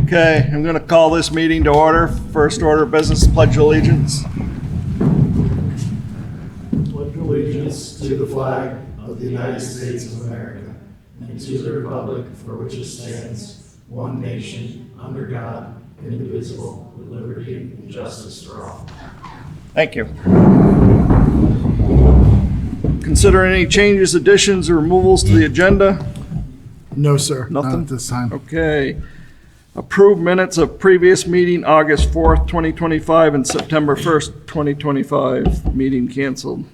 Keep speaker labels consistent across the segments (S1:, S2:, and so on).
S1: Okay, I'm going to call this meeting to order. First order of business, pledge allegiance.
S2: Pledge allegiance to the flag of the United States of America and to the republic for which it stands, one nation, under God, indivisible, with liberty and justice for all.
S1: Thank you. Consider any changes, additions, or removals to the agenda?
S3: No, sir.
S1: Nothing?
S3: Not at this time.
S1: Okay. Approve minutes of previous meeting, August 4th, 2025, and September 1st, 2025. Meeting canceled.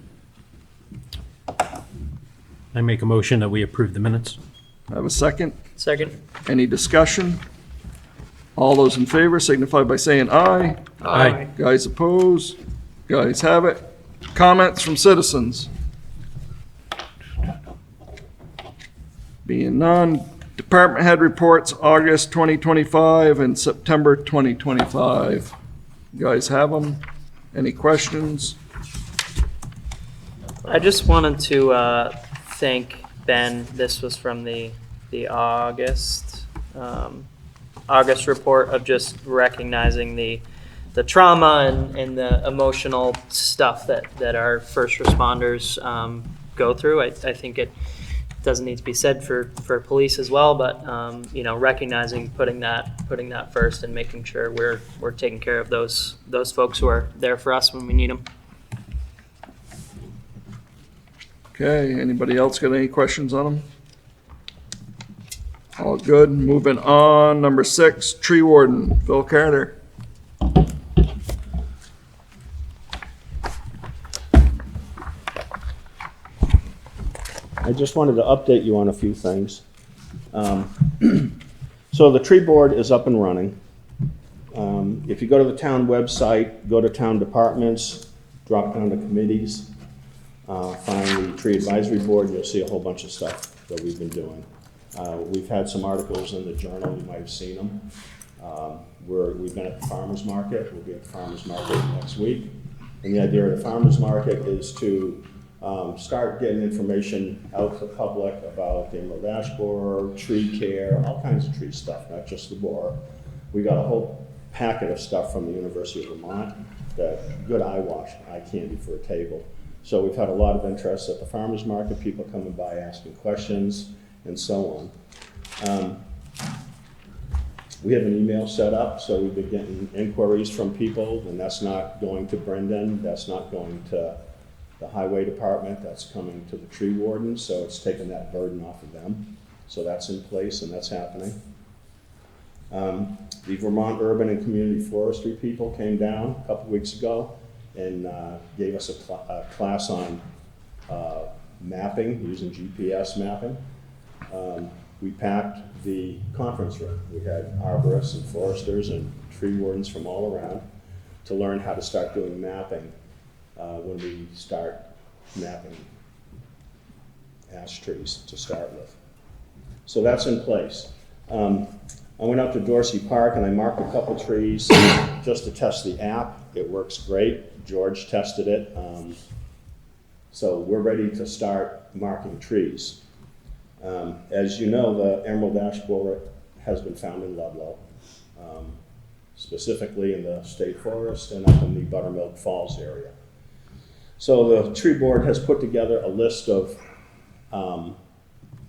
S4: I make a motion that we approve the minutes.
S1: Have a second?
S5: Second.
S1: Any discussion? All those in favor signify by saying aye.
S4: Aye.
S1: Guys opposed? Guys have it. Comments from citizens? Being none. Department head reports, August 2025 and September 2025. You guys have them? Any questions?
S5: I just wanted to thank Ben. This was from the August report of just recognizing the trauma and the emotional stuff that our first responders go through. I think it doesn't need to be said for police as well, but recognizing, putting that first and making sure we're taking care of those folks who are there for us when we need them.
S1: Okay, anybody else got any questions on them? All good. Moving on. Number 6, tree warden, Phil Carter.
S6: I just wanted to update you on a few things. So the tree board is up and running. If you go to the town website, go to town departments, drop down to committees, find the tree advisory board, you'll see a whole bunch of stuff that we've been doing. We've had some articles in the journal, you might have seen them. We've been at the farmer's market, we'll be at the farmer's market next week. And the idea of the farmer's market is to start getting information out to the public about the emerald ash borer, tree care, all kinds of tree stuff, not just the borer. We got a whole packet of stuff from the University of Vermont, that good eye candy for a table. So we've had a lot of interest at the farmer's market, people coming by asking questions and so on. We have an email set up, so we've been getting inquiries from people, and that's not going to Brendan, that's not going to the highway department, that's coming to the tree warden, so it's taken that burden off of them. So that's in place and that's happening. The Vermont Urban and Community Forestry people came down a couple weeks ago and gave us a class on mapping, using GPS mapping. We packed the conference room. We had arborists and foresters and tree wardens from all around to learn how to start doing mapping when we start mapping ash trees to start with. So that's in place. I went up to Dorsey Park and I marked a couple trees just to test the app. It works great. George tested it. So we're ready to start marking trees. As you know, the emerald ash borer has been found in Ludlow, specifically in the state forest and up in the Buttermilk Falls area. So the tree board has put together a list of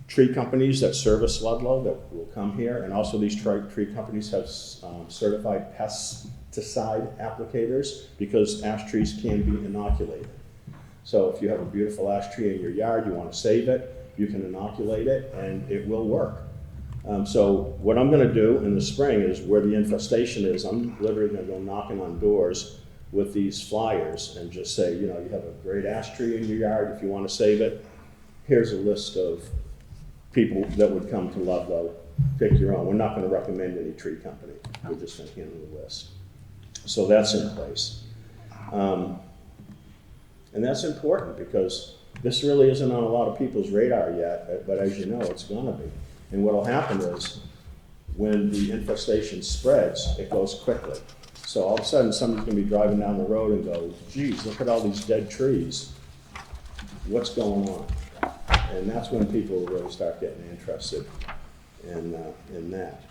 S6: tree companies that service Ludlow that will come here, and also these tree companies have certified pesticide applicators because ash trees can be inoculated. So if you have a beautiful ash tree in your yard, you want to save it, you can inoculate it and it will work. So what I'm going to do in the spring is where the infestation is, I'm literally going to go knocking on doors with these flyers and just say, you have a great ash tree in your yard, if you want to save it, here's a list of people that would come to Ludlow, pick your own. We're not going to recommend any tree company, we're just going to hand them the list. So that's in place. And that's important because this really isn't on a lot of people's radar yet, but as you know, it's going to be. And what will happen is when the infestation spreads, it goes quickly. So all of a sudden, somebody's going to be driving down the road and go, geez, look at all these dead trees. What's going on? And that's when people really start getting interested in that.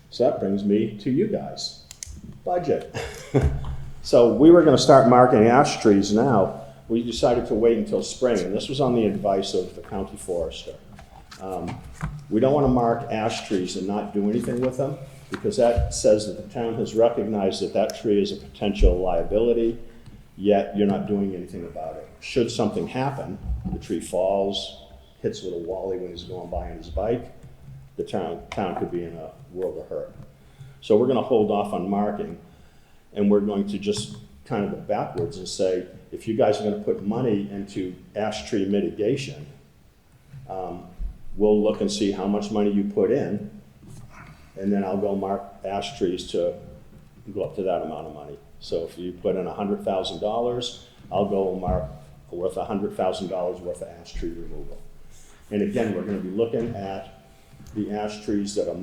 S6: So that brings me to you guys. Budget. So we were gonna start marking ash trees now. We decided to wait until spring, and this was on the advice of the county forester. We don't wanna mark ash trees and not do anything with them, because that says that the town has recognized that that tree is a potential liability, yet you're not doing anything about it. Should something happen, the tree falls, hits little Wally when he's going by on his bike, the town could be in a world of hurt. So we're gonna hold off on marking, and we're going to just kind of go backwards and say, if you guys are gonna put money into ash tree mitigation, we'll look and see how much money you put in, and then I'll go mark ash trees to go up to that amount of money. So if you put in $100,000, I'll go and mark worth $100,000 worth of ash tree removal. And again, we're gonna be looking at the ash trees that are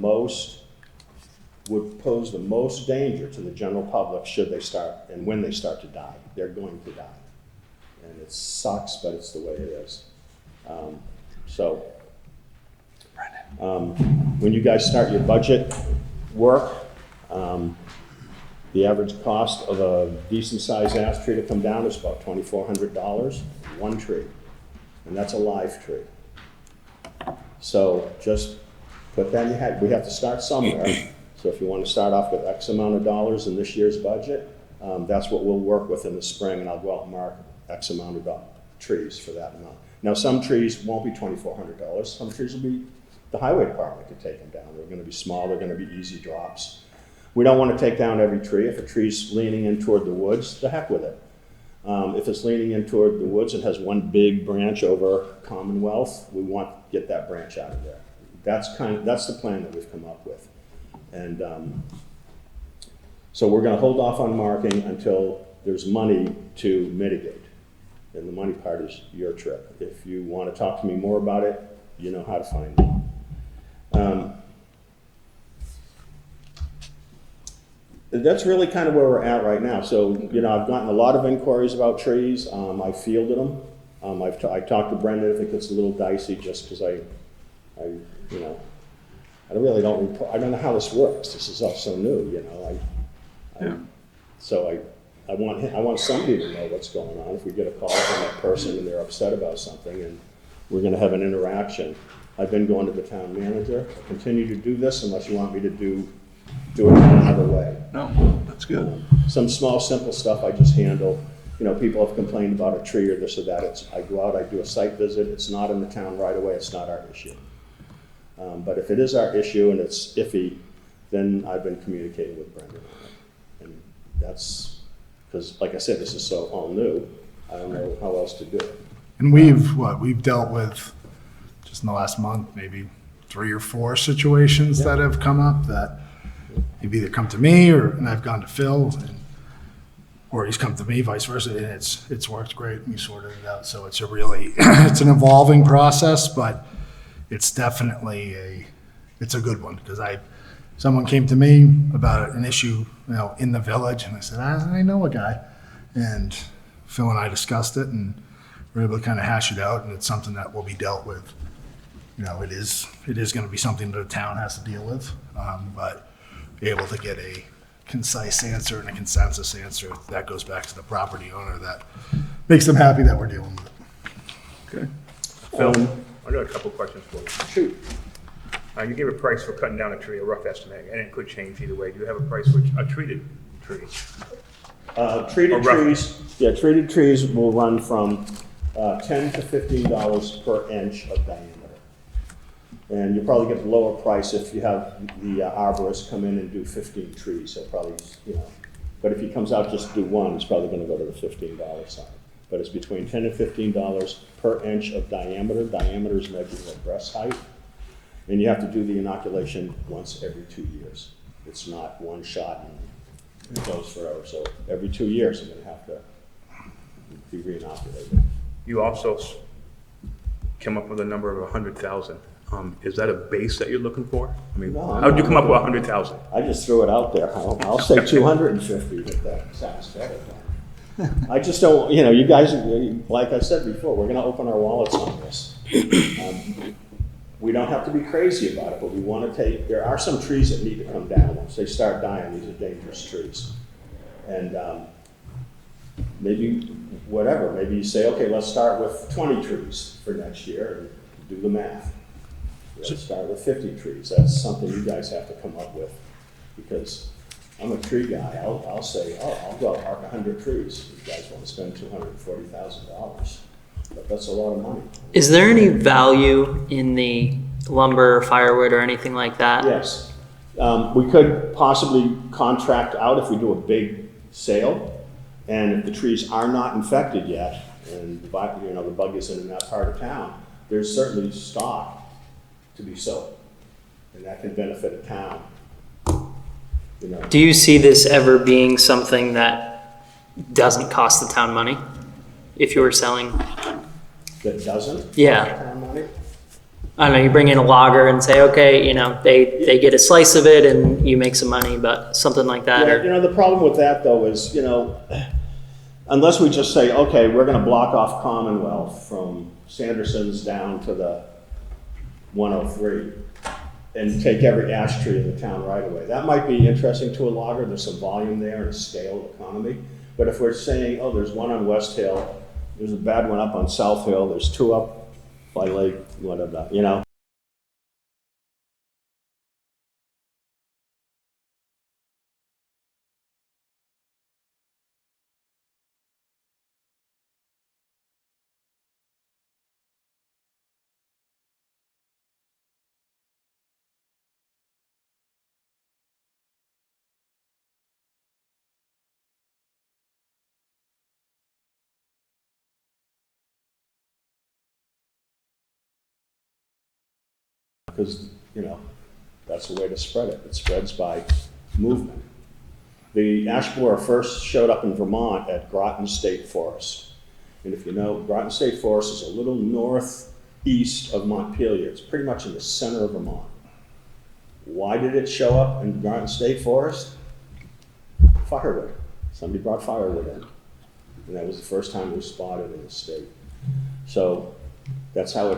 S6: would pose the most danger to the general public should they start, and when they start to die. They're going to die. And it sucks, but it's the way it is. When you guys start your budget work, the average cost of a decent-sized ash tree to come down is about $2,400, one tree, and that's a live tree. So just put that in your head. We have to start somewhere. So if you want to start off with X amount of dollars in this year's budget, that's what we'll work with in the spring, and I'll go out and mark X amount of trees for that amount. Now, some trees won't be $2,400. Some trees will be, the highway department could take them down. They're going to be small. They're going to be easy drops. We don't want to take down every tree. If a tree's leaning in toward the woods, the heck with it. If it's leaning in toward the woods and has one big branch over Commonwealth, we want to get that branch out of there. That's the plan that we've come up with. And so we're going to hold off on marking until there's money to mitigate. And the money part is your trip. If you want to talk to me more about it, you know how to find me. That's really kind of where we're at right now. So, I've gotten a lot of inquiries about trees. I fielded them. I talked to Brendan if it gets a little dicey, just because I really I don't know how this works. This is all so new, So I want somebody to know what's going on. If we get a call from that person and they're upset about something, and we're going to have an interaction. I've been going to the town manager. I'll continue to do this unless you want me to do it another way.
S1: No, that's good.
S6: Some small, simple stuff I just handle. People have complained about a tree or this or that. I go out, I do a site visit. It's not in the town right away. It's not our issue. But if it is our issue and it's iffy, then I've been communicating with Brendan on it. And that's because, like I said, this is so all new. I don't know how else to do it.
S2: And we've dealt with, just in the last month, maybe 3 or 4 situations that have come up that have either come to me and I've gone to Phil, or he's come to me, vice versa, and it's worked great. We sorted it out. So it's it's an evolving process, but it's definitely it's a good one, because someone came to me about an issue, in the village, and I said, I know a guy, and Phil and I discussed it, and we're able to kind of hash it out, and it's something that will be dealt with. It is going to be something that the town has to deal with, but be able to get a concise answer and a consensus answer that goes back to the property owner, that makes them happy that we're dealing with it.
S1: Okay.
S3: Phil, I got a couple of questions for you.
S6: Shoot.
S3: You gave a price for cutting down a tree, a rough estimate, and it could change either way. Do you have a price for a treated tree?
S6: Treated trees will run from $10 to $15 per inch of diameter. And you'll probably get the lower price if you have the arborist come in and do 15 trees. He'll probably, but if he comes out just to do one, it's probably going to go to the $15 side. But it's between $10 and $15 per inch of diameter. Diameter is measured at breast height. And you have to do the inoculation once every 2 years. It's not one shot and it goes forever. So every 2 years, I'm going to have to be re-inoculated.
S3: You also came up with a number of 100,000. Is that a base that you're looking for? I mean,
S6: No,
S3: how did you come up with 100,000?
S6: I just threw it out there. I'll say 250 if that sounds better. I just don't, you guys, like I said before, we're going to open our wallets on this. we don't have to be crazy about it, but we want to there are some trees that need to come down. Once they start dying, these are dangerous trees. And maybe whatever, maybe you say, okay, let's start with 20 trees for next year and do the math. Let's start with 50 trees. That's something you guys have to come up with, because I'm a tree guy. I'll say, oh, I'll go out and park 100 trees. You guys want to spend $240,000. But that's a lot of money.
S5: Is there any value in the lumber, firewood, or anything like that?
S6: Yes. We could possibly contract out if we do a big sale, and if the trees are not infected yet, and the bug isn't in that part of town, there's certainly stock to be sold, and that can benefit a town.
S5: Do you see this ever being something that doesn't cost the town money? If you were selling?
S6: That doesn't?
S5: Yeah.
S6: Town money?
S5: I don't know, you bring in a logger and say, okay, they get a slice of it and you make some money, but something like that.
S6: Yeah,
S5: Or,
S6: the problem with that though is, unless we just say, okay, we're gonna block off Commonwealth from Sanderson's down to the 103 and take every ash tree in the town right away. That might be interesting to a logger. There's some volume there and a scale of economy. But if we're saying, oh, there's one on West Hill, there's a bad one up on South Hill, there's two up by Lake, whatever, because, that's the way to spread it. It spreads by movement. The ash borer first showed up in Vermont at Groton State Forest. And if you know, Groton State Forest is a little northeast of Montpelier. It's pretty much in the center of Vermont. Why did it show up in Groton State Forest? Firewood. Somebody brought firewood in. And that was the first time it was spotted in the state. So that's how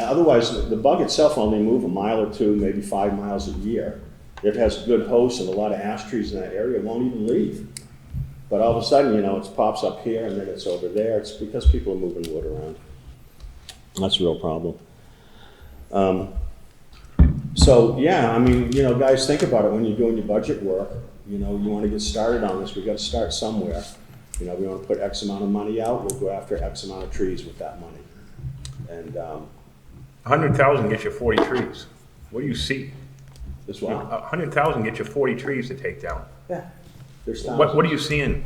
S6: otherwise the bug itself only move a mile or two, maybe 5 miles a year. If it has good hosts and a lot of ash trees in that area, it won't even leave. But all of a sudden, it pops up here and then it's over there. It's because people are moving wood around. That's a real problem. So yeah, guys, think about it when you're doing your budget work. You want to get started on this. We've got to start somewhere. We want to put X amount of money out. We'll go after X amount of trees with that money. And
S3: 100,000 gets you 40 trees. What do you see?
S6: this one.
S3: 100,000 gets you 40 trees to take down.
S6: Yeah. There's
S3: What
S6: thousands.
S3: are you seeing?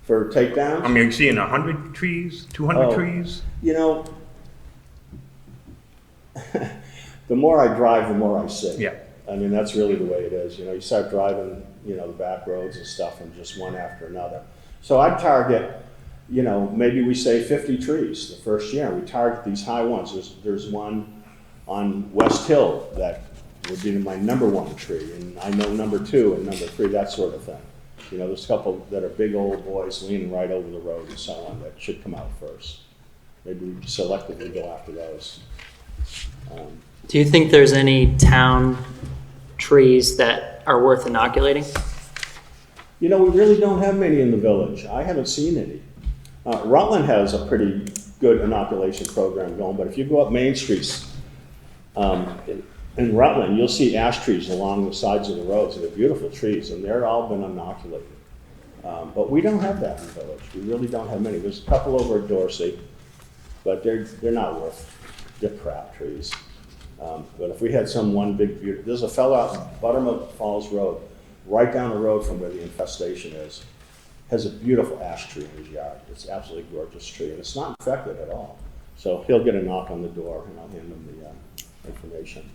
S6: For takedowns?
S3: I mean, are you seeing 100 trees, 200
S6: Oh.
S3: trees?
S6: The more I drive, the more I see.
S3: Yeah.
S6: That's really the way it is. You start driving, the back roads and stuff and just one after another. So I'd target, maybe we say 50 trees the first year. We target these high ones. There's one on West Hill that would be my number one tree, and I know number 2 and number 3, that sort of thing. There's a couple that are big old boys leaning right over the road and so on that should come out first. Maybe we selectively go after those.
S5: do you think there's any town trees that are worth inoculating?
S6: We really don't have many in the village. I haven't seen any. Rutland has a pretty good inoculation program going, but if you go up Main Street in Rutland, you'll see ash trees along the sides of the roads, and they're beautiful trees, and they're all been inoculated. But we don't have that in the village. We really don't have many. There's a couple over at Dorsey, but they're not they're crap trees. But if we had one big, beautiful, there's a fellow out in Buttermilk Falls Road, right down the road from where the infestation is, has a beautiful ash tree in his yard. It's an absolutely gorgeous tree, and it's not infected at all. So he'll get a knock on the door, and I'll hand him the information.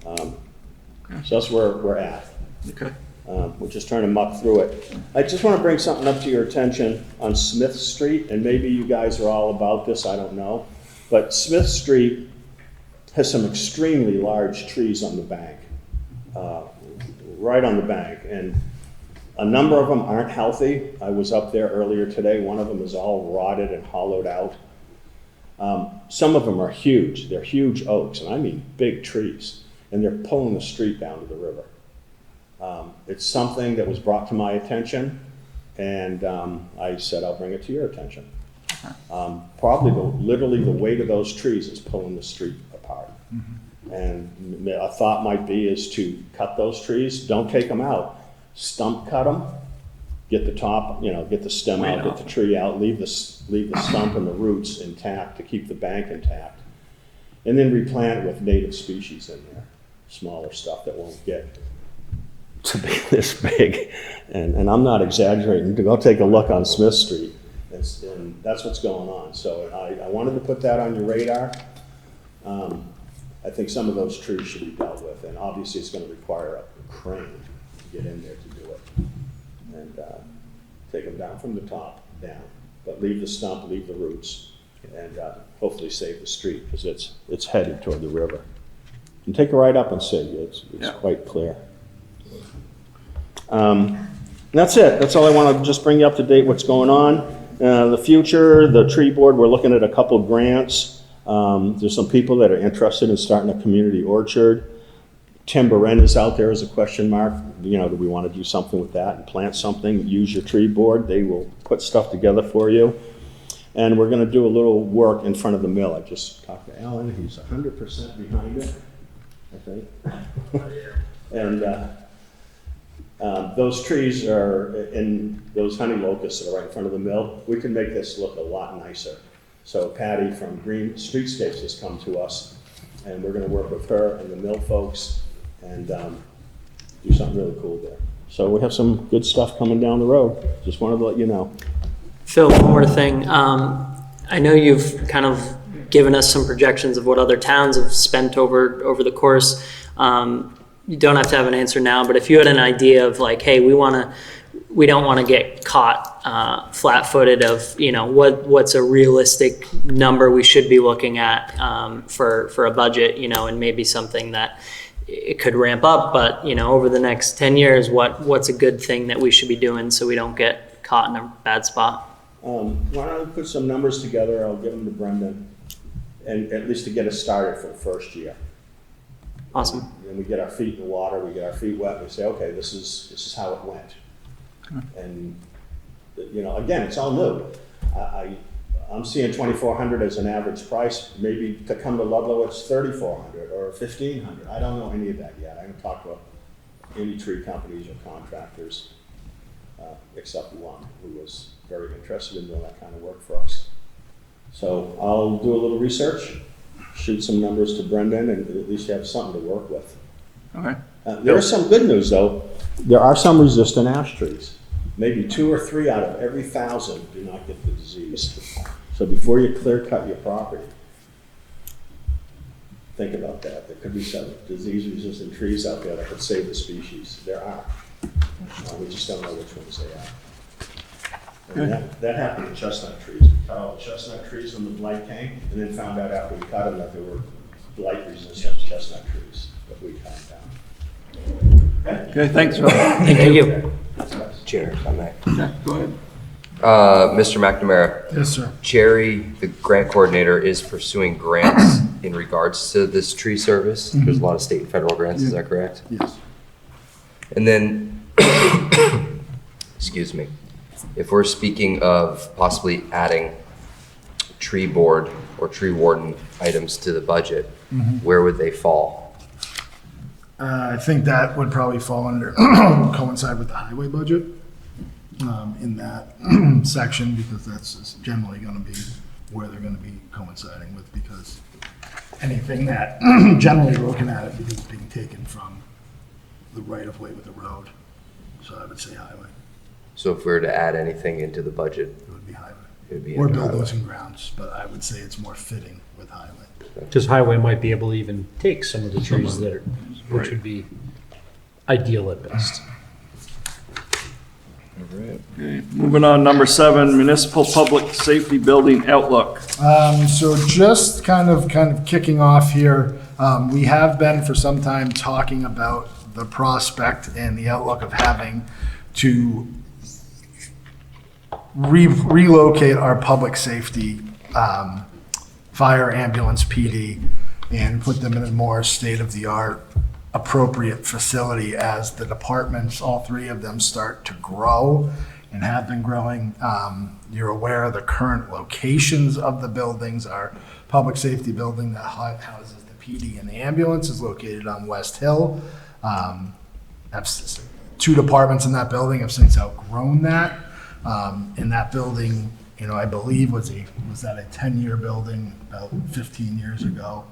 S6: So that's where we're at.
S1: Okay.
S6: We're just trying to muck through it. I just want to bring something up to your attention on Smith Street, and maybe you guys are all about this, I don't know. But Smith Street has some extremely large trees on the bank, right on the bank. And a number of them aren't healthy. I was up there earlier today. One of them is all rotted and hollowed out. Some of them are huge. They're huge oaks, and I mean big trees, and they're pulling the street down to the river. It's something that was brought to my attention, and I said, I'll bring it to your attention. Probably literally the weight of those trees is pulling the street apart. And a thought might be is to cut those trees, don't take them out, stump cut them, get the top, get the stem out, get the tree out, leave the stump and the roots intact to keep the bank intact. And then replant with native species in there, smaller stuff that won't get to be this big. And I'm not exaggerating. Go take a look on Smith Street. And that's what's going on. So I wanted to put that on your radar. I think some of those trees should be dealt with, and obviously it's going to require a crane to get in there to do it. And take them down from the top down, but leave the stump, leave the roots, and hopefully save the street, because it's headed toward the river. You can take a ride up and see, it's quite clear. That's it. That's all I want to just bring you up to date what's going on. The future, the tree board, we're looking at a couple grants. There's some people that are interested in starting a community orchard. Timber is out there as a question mark. Do we want to do something with that and plant something? Use your tree board. They will put stuff together for you. And we're going to do a little work in front of the mill. I just talked to Alan. He's 100% behind it, I think. And those trees are in those honey locusts that are right in front of the mill. We can make this look a lot nicer. So Patty from Green Streetscapes has come to us, and we're going to work with her and the mill folks and do something really cool there. So we have some good stuff coming down the road. Just wanted to let you know.
S5: Phil, one more thing. I know you've kind of given us some projections of what other towns have spent over the course. You don't have to have an answer now, but if you had an idea of like, hey, we don't want to get caught flat-footed of, what's a realistic number we should be looking at for a budget, and maybe something that it could ramp up, but, over the next 10 years, what's a good thing that we should be doing so we don't get caught in a bad spot?
S6: Why don't I put some numbers together? I'll give them to Brendan, and at least to get us started for the first year.
S5: Awesome.
S6: And we get our feet in the water, we get our feet wet, we say, okay, this is how it went. And, again, it's all new. I'm seeing 2,400 as an average price. Maybe to come to Ludlow, it's 3,400 or 1,500. I don't know any of that yet. I haven't talked to any tree companies or contractors, except one who was very interested in doing that kind of work for us. So I'll do a little research, shoot some numbers to Brendan, and at least you have something to work with.
S1: Okay.
S6: There is some good news, though. There are some resistant ash trees. Maybe 2 or 3 out of every 1,000 do not get the disease. So before you clear cut your property, think about that. There could be some disease-resistant trees out there that could save the species. There are. We just don't know which ones they are. And that happened to chestnut trees. We cut all the chestnut trees in the blight tank, and then found out after we cut them that there were blight-resistant chestnut trees that we cut down.
S1: Okay, thanks, Phil.
S5: Thank you.
S7: Chair, if I may.
S1: Yeah, go ahead.
S7: Mr. McNamara.
S2: Yes, sir.
S7: Jerry, the grant coordinator, is pursuing grants in regards to this tree service. There's a lot of state and federal grants, is that correct?
S2: Yes.
S7: And then, excuse me, if we're speaking of possibly adding tree board or tree warden items to the budget, where would they fall?
S2: I think that would probably fall under, coincide with the highway budget in that section, because that's generally going to be where they're going to be coinciding with, because anything that generally we're looking at it because it's being taken from the right of way with the road. So I would say highway.
S7: So if we were to add anything into the budget,
S2: It would be highway.
S7: it would be
S2: Or
S7: under highway.
S2: buildings and grounds, but I would say it's more fitting with highway.
S4: Because highway might be able to even take some of the trees that are, which would be ideal at best.
S1: Okay, moving on, number 7, municipal public safety building outlook.
S2: So just kind of kicking off here, we have been for some time talking about the prospect and the outlook of having to relocate our public safety fire, ambulance, PD, and put them in a more state-of-the-art, appropriate facility as the departments, all three of them, start to grow and have been growing. You're aware of the current locations of the buildings. Our public safety building that houses the PD and the ambulance is located on West Hill. Two departments in that building have since outgrown that. And that building, I believe was that a 10-year building about 15 years ago.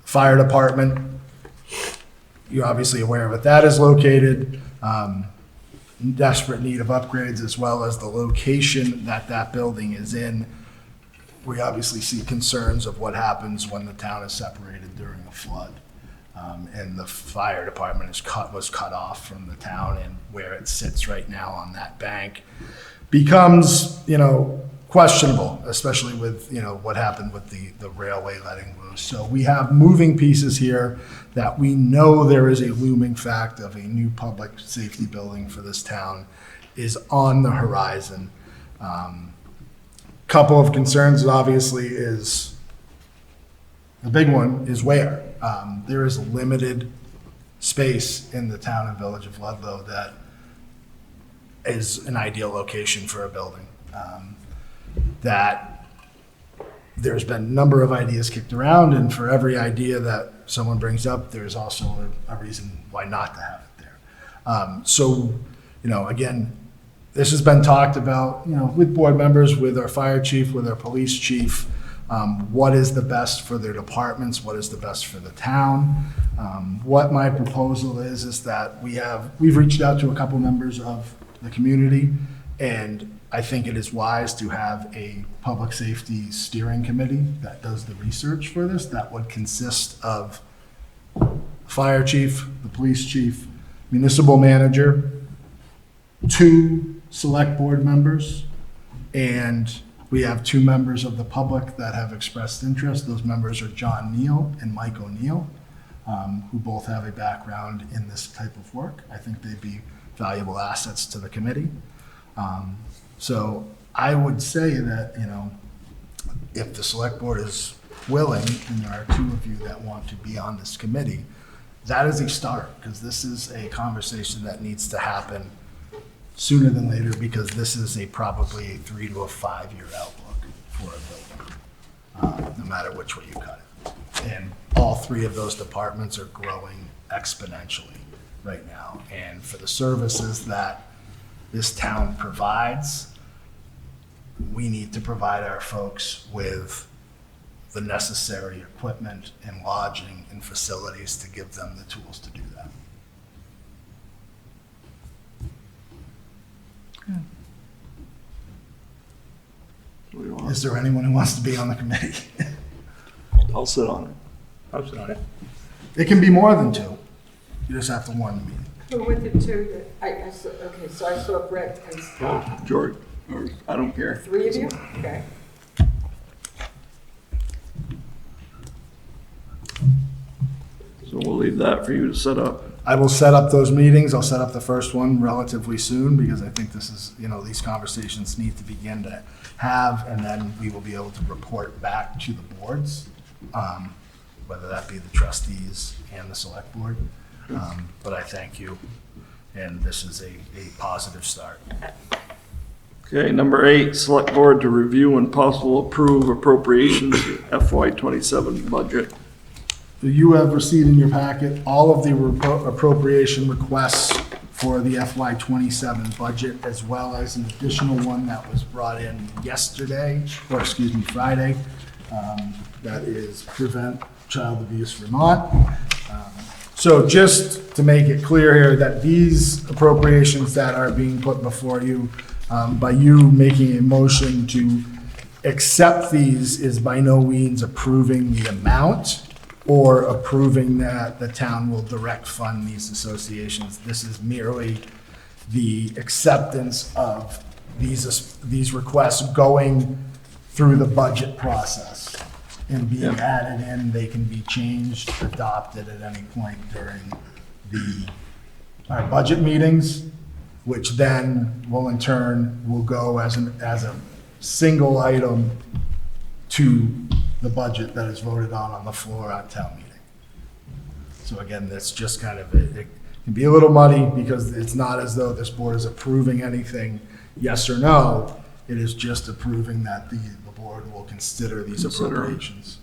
S2: Fire department, you're obviously aware of it. That is located, desperate need of upgrades, as well as the location that building is in. We obviously see concerns of what happens when the town is separated during a flood. And the fire department was cut off from the town, and where it sits right now on that bank becomes, questionable, especially with, what happened with the railway letting loose. So we have moving pieces here that we know there is a looming fact of a new public safety building for this town is on the horizon. Couple of concerns, obviously, is the big one is where. There is limited space in the town and village of Ludlow that is an ideal location for a building. That there's been a number of ideas kicked around, and for every idea that someone brings up, there's also a reason why not to have it there. So, again, this has been talked about, with board members, with our fire chief, with our police chief. What is the best for their departments? What is the best for the town? What my proposal is that we've reached out to a couple members of the community, and I think it is wise to have a public safety steering committee that does the research for this. That would consist of fire chief, the police chief, municipal manager, 2 select board members, and we have 2 members of the public that have expressed interest. Those members are John Neal and Mike O'Neill, who both have a background in this type of work. I think they'd be valuable assets to the committee. So I would say that, if the select board is willing, and there are 2 of you that want to be on this committee, that is a start, because this is a conversation that needs to happen sooner than later, because this is probably a 3 to 5 year outlook for a building, no matter which way you cut it. And all 3 of those departments are growing exponentially right now. And for the services that this town provides, we need to provide our folks with the necessary equipment and lodging and facilities to give them the tools to do that. Is there anyone who wants to be on the committee?
S1: I'll sit on it.
S3: I'll sit on it.
S2: It can be more than 2. You just have to warn the meeting.
S8: Who were the 2 that, okay, so I saw Brett and Scott.
S1: George, or I don't care.
S8: 3 of you? Okay.
S1: So we'll leave that for you to set up.
S2: I will set up those meetings. I'll set up the first one relatively soon, because I think this is, these conversations need to begin to have, and then we will be able to report back to the boards, whether that be the trustees and the select board. But I thank you, and this is a positive start.
S1: Okay, number 8, select board to review and possible approve appropriations FY '27 budget.
S2: You have received in your packet all of the appropriation requests for the FY '27 budget, as well as an additional one that was brought in Friday. That is Prevent Child Abuse Vermont. So just to make it clear here that these appropriations that are being put before you, by you making a motion to accept these, is by no means approving the amount or approving that the town will direct fund these associations. This is merely the acceptance of these requests going through the budget process and being added in. They can be changed, adopted at any point during our budget meetings, which then will in turn will go as a single item to the budget that is voted on the floor at town meeting. So again, that's just kind of, it can be a little muddy because it's not as though this board is approving anything, yes or no. It is just approving that the board will consider these appropriations.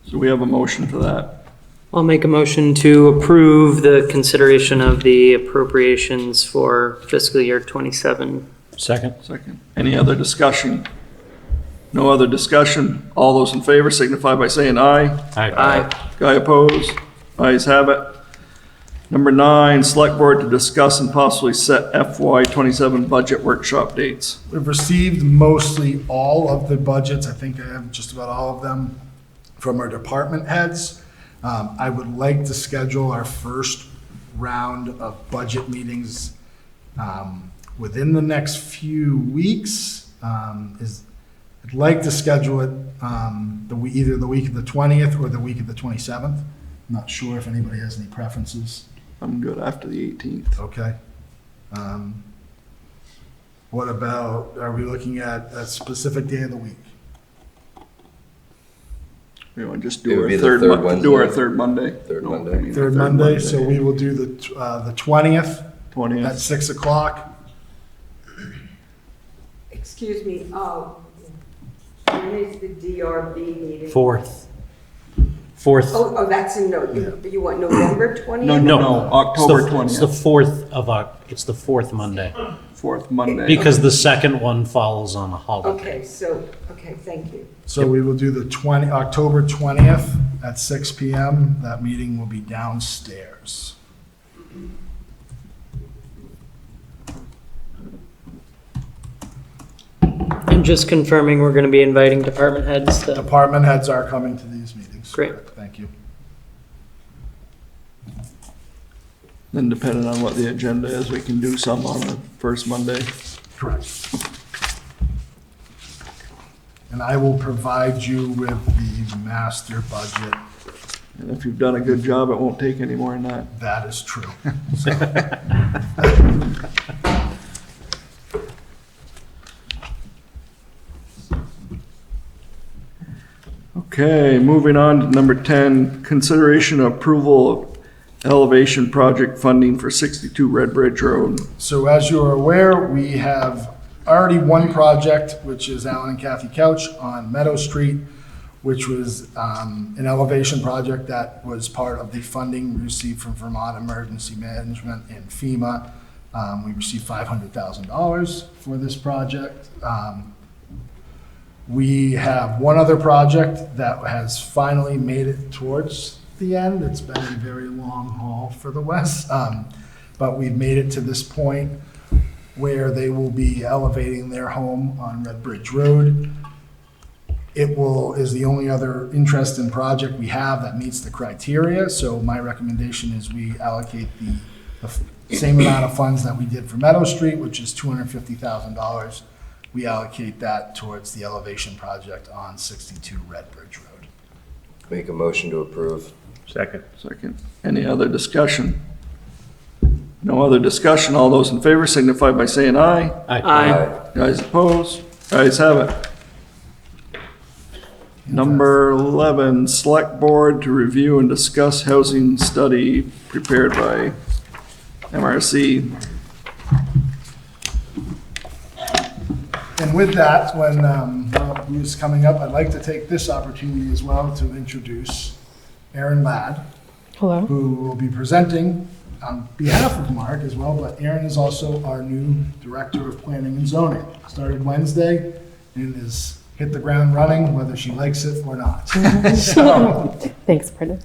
S1: So we have a motion for that.
S5: I'll make a motion to approve the consideration of the appropriations for fiscal year 27.
S4: Second?
S1: Second. Any other discussion? No other discussion? All those in favor signify by saying aye.
S5: Aye.
S1: Guy opposed? Ayes have it. Number 9, select board to discuss and possibly set FY 27 budget workshop dates.
S2: We've received mostly all of the budgets. I think I have just about all of them from our department heads. I would like to schedule our first round of budget meetings within the next few weeks. I'd like to schedule it either the week of the 20th or the week of the 27th. I'm not sure if anybody has any preferences.
S1: I'm good after the 18th.
S2: Okay. What about, are we looking at a specific day of the week?
S1: We want to just
S7: It
S1: do
S7: would
S1: our
S7: be the
S1: third,
S7: third
S1: do our
S7: Wednesday.
S1: third Monday.
S7: Third
S1: No,
S7: Monday.
S1: I mean,
S2: Third Monday, so we will do the 20th at
S1: 20th.
S2: 6 o'clock.
S8: Excuse me, when is the DRB meeting?
S4: 4th. 4th.
S8: Oh, that's in, you want November 20th?
S1: No, October
S4: It's the
S1: 20th,
S4: 4th of, it's the 4th Monday,
S1: fourth Monday.
S4: because the second one falls on a holiday.
S8: Okay, thank you.
S2: So we will do the October 20th at 6 PM. That meeting will be downstairs.
S5: And just confirming, we're going to be inviting department heads to,
S2: Department heads are coming to these meetings.
S5: Great.
S2: Correct. Thank you.
S1: Then depending on what the agenda is, we can do some on the first Monday.
S2: Correct. And I will provide you with the master budget.
S1: And if you've done a good job, it won't take any more than that.
S2: That is true.
S1: Okay, moving on to number 10, consideration of approval of elevation project funding for 62 Red Bridge Road.
S2: So as you are aware, we have already one project, which is Alan and Kathy Couch on Meadow Street, which was an elevation project that was part of the funding we received from Vermont Emergency Management and FEMA. We received $500,000 for this project. We have one other project that has finally made it towards the end. It's been a very long haul for the West, but we've made it to this point where they will be elevating their home on Red Bridge Road. Is the only other interesting project we have that meets the criteria, so my recommendation is we allocate the same amount of funds that we did for Meadow Street, which is $250,000. We allocate that towards the elevation project on 62 Red Bridge Road.
S7: Make a motion to approve.
S3: Second.
S1: Second. Any other discussion? No other discussion. All those in favor signify by saying aye.
S5: Aye.
S1: Guys opposed? Guys have it. Number 11, select board to review and discuss housing study prepared by MRC.
S2: And with that, when who's coming up, I'd like to take this opportunity as well to introduce Aaron Ladd,
S9: Hello.
S2: who will be presenting on behalf of Mark as well, but Aaron is also our new Director of Planning and Zoning. Started Wednesday and has hit the ground running, whether she likes it or not. So,
S9: Thanks, Brendan.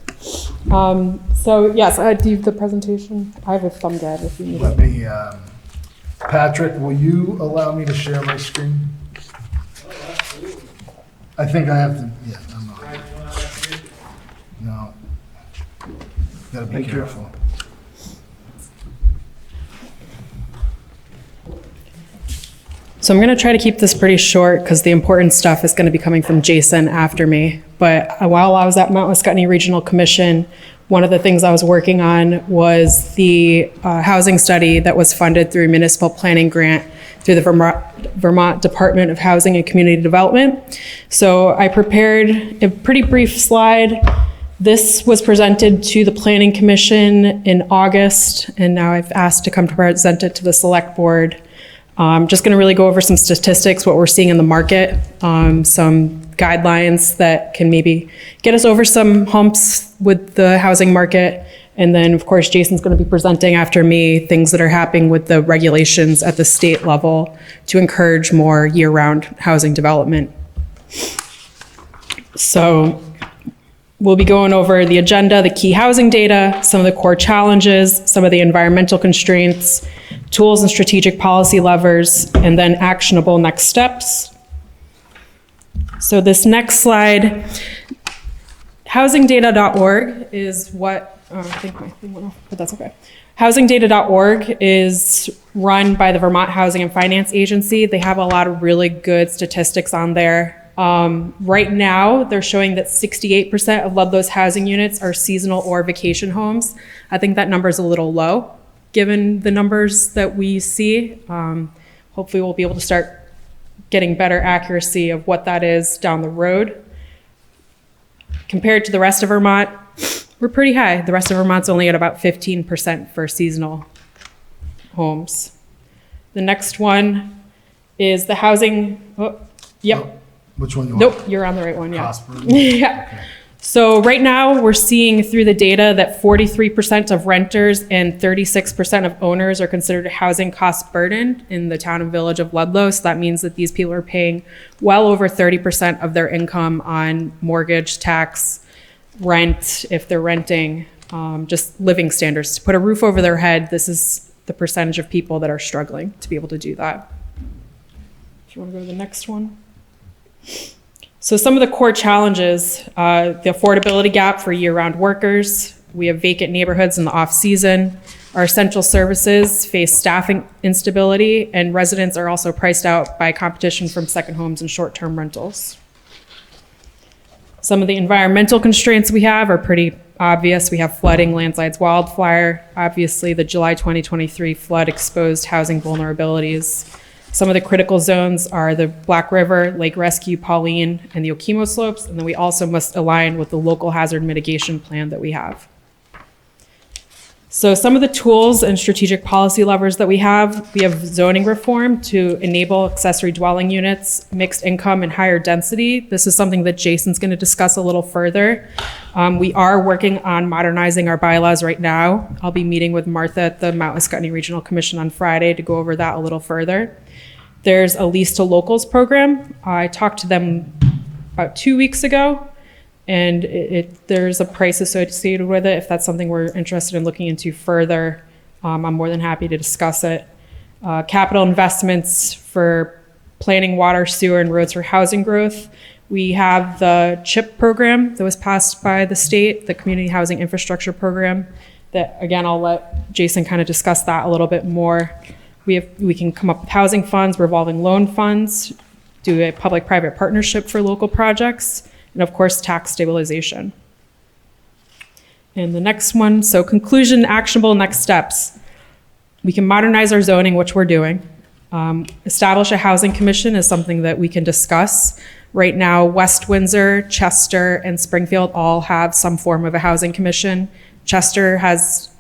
S9: So yes, do you have the presentation? I have a thumb drive if you need
S2: let
S9: it.
S2: me, Patrick, will you allow me to share my screen? I think I have to, yeah, I'm not. No. Gotta be
S1: Thank you.
S2: careful.
S9: So I'm going to try to keep this pretty short because the important stuff is going to be coming from Jason after me. But while I was at Mount Wescutney Regional Commission, one of the things I was working on was the housing study that was funded through a municipal planning grant through the Vermont Department of Housing and Community Development. So I prepared a pretty brief slide. This was presented to the Planning Commission in August, and now I've asked to come to present it to the Select Board. I'm just going to really go over some statistics, what we're seeing in the market, some guidelines that can maybe get us over some humps with the housing market. And then, of course, Jason's going to be presenting after me things that are happening with the regulations at the state level to encourage more year-round housing development. So we'll be going over the agenda, the key housing data, some of the core challenges, some of the environmental constraints, tools and strategic policy levers, and then actionable next steps. So this next slide, housingdata.org is what, I think my thing went off, but that's okay. Housingdata.org is run by the Vermont Housing and Finance Agency. They have a lot of really good statistics on there. Right now, they're showing that 68% of Ludlow's housing units are seasonal or vacation homes. I think that number is a little low, given the numbers that we see. Hopefully we'll be able to start getting better accuracy of what that is down the road. Compared to the rest of Vermont, we're pretty high. The rest of Vermont's only at about 15% for seasonal homes. The next one is the housing, yep.
S2: Which one you want?
S9: Nope, you're on the right one, yeah.
S2: Cost per-
S9: Yeah.
S2: Okay.
S9: So right now, we're seeing through the data that 43% of renters and 36% of owners are considered housing cost burden in the town and village of Ludlow. So that means that these people are paying well over 30% of their income on mortgage, tax, rent, if they're renting, just living standards. To put a roof over their head, this is the percentage of people that are struggling to be able to do that. If you want to go to the next one. So some of the core challenges, the affordability gap for year-round workers. We have vacant neighborhoods in the off-season. Our essential services face staffing instability, and residents are also priced out by competition from second homes and short-term rentals. Some of the environmental constraints we have are pretty obvious. We have flooding, landslides, wildfire. Obviously, the July 2023 flood exposed housing vulnerabilities. Some of the critical zones are the Black River, Lake Rescue, Pauline, and the Okemo slopes. And then we also must align with the local hazard mitigation plan that we have. So some of the tools and strategic policy levers that we have zoning reform to enable accessory dwelling units, mixed income, and higher density. This is something that Jason's going to discuss a little further. We are working on modernizing our bylaws right now. I'll be meeting with Martha at the Mount Wescutney Regional Commission on Friday to go over that a little further. There's a lease to locals program. I talked to them about 2 weeks ago, and there's a price associated with it. If that's something we're interested in looking into further, I'm more than happy to discuss it. Capital investments for planning water, sewer, and roads for housing growth. We have the CHIP program that was passed by the state, the Community Housing Infrastructure Program, that, again, I'll let Jason kind of discuss that a little bit more. We can come up with housing funds, revolving loan funds, do a public-private partnership for local projects, and of course, tax stabilization. And the next one, so conclusion, actionable next steps. We can modernize our zoning, which we're doing. Establish a housing commission is something that we can discuss. Right now, West Windsor, Chester, and Springfield all have some form of a housing commission. Chester has,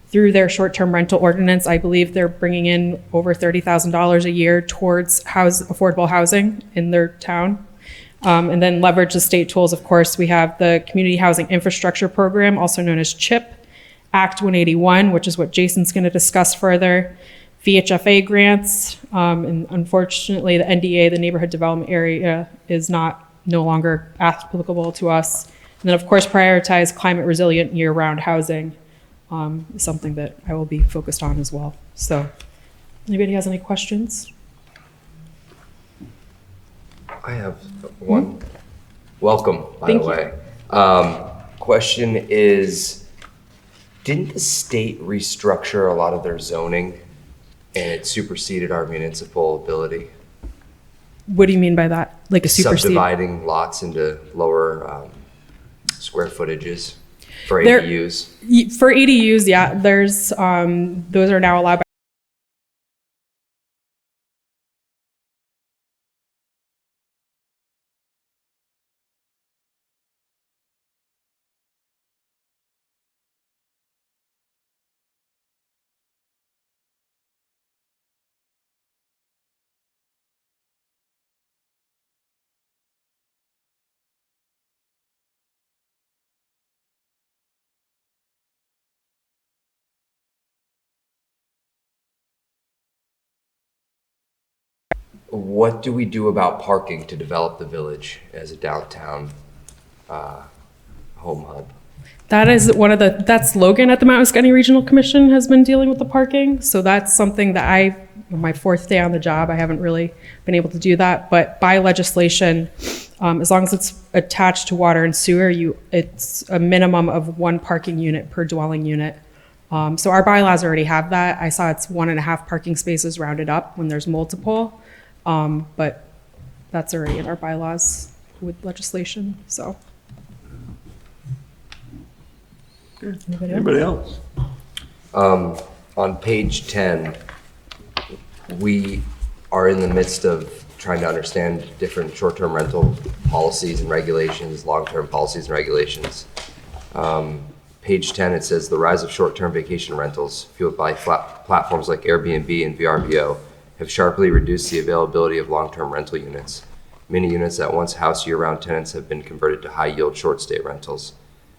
S9: through their short-term rental ordinance, I believe they're bringing in over $30,000 a year towards affordable housing in their town. And then leverage the state tools. Of course, we have the Community Housing Infrastructure Program, also known as CHIP, Act 181, which is what Jason's going to discuss further, VHFA grants, and unfortunately the NDA, the Neighborhood Development Area, is no longer applicable to us. And then of course prioritize climate resilient year-round housing is something that I will be focused on as well. So anybody has any questions?
S7: I have one. Welcome, by
S9: Thank
S7: the
S9: you.
S7: way. Question is, didn't the state restructure a lot of their zoning and it superseded our municipal ability?
S9: What do you mean by that? Like a supersede?
S7: Subdividing lots into lower square footages for
S9: There-
S7: ADUs.
S9: For ADUs, yeah, there's, those are now allowed by
S7: What do we do about parking to develop the village as a downtown home hub?
S9: That is that's Logan at the Mount Skinny Regional Commission has been dealing with the parking. So that's something that my fourth day on the job, I haven't really been able to do that. But by legislation, as long as it's attached to water and sewer, it's a minimum of 1 parking unit per dwelling unit. So our bylaws already have that. I saw it's 1.5 parking spaces rounded up when there's multiple. But that's already in our bylaws with legislation, so.
S1: Anybody else?
S7: On page 10, we are in the midst of trying to understand different short-term rental policies and regulations, long-term policies and regulations. Page 10, it says the rise of short-term vacation rentals fueled by platforms like Airbnb and VRBO have sharply reduced the availability of long-term rental units. Many units that once housed year-round tenants have been converted to high-yield short-stay rentals.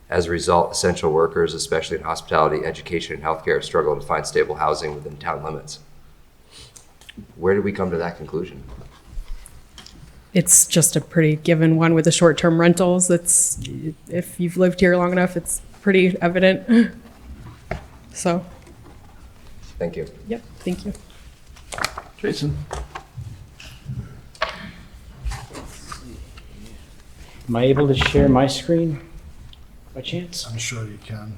S7: As a result, essential workers, especially in hospitality, education, and healthcare, have struggled to find stable housing within town limits. Where did we come to that conclusion?
S9: It's just a pretty given one with the short-term rentals. If you've lived here long enough, it's pretty evident. So,
S7: Thank you.
S9: yep, thank you.
S1: Jason?
S4: Am I able to share my screen by chance?
S2: I'm sure you can.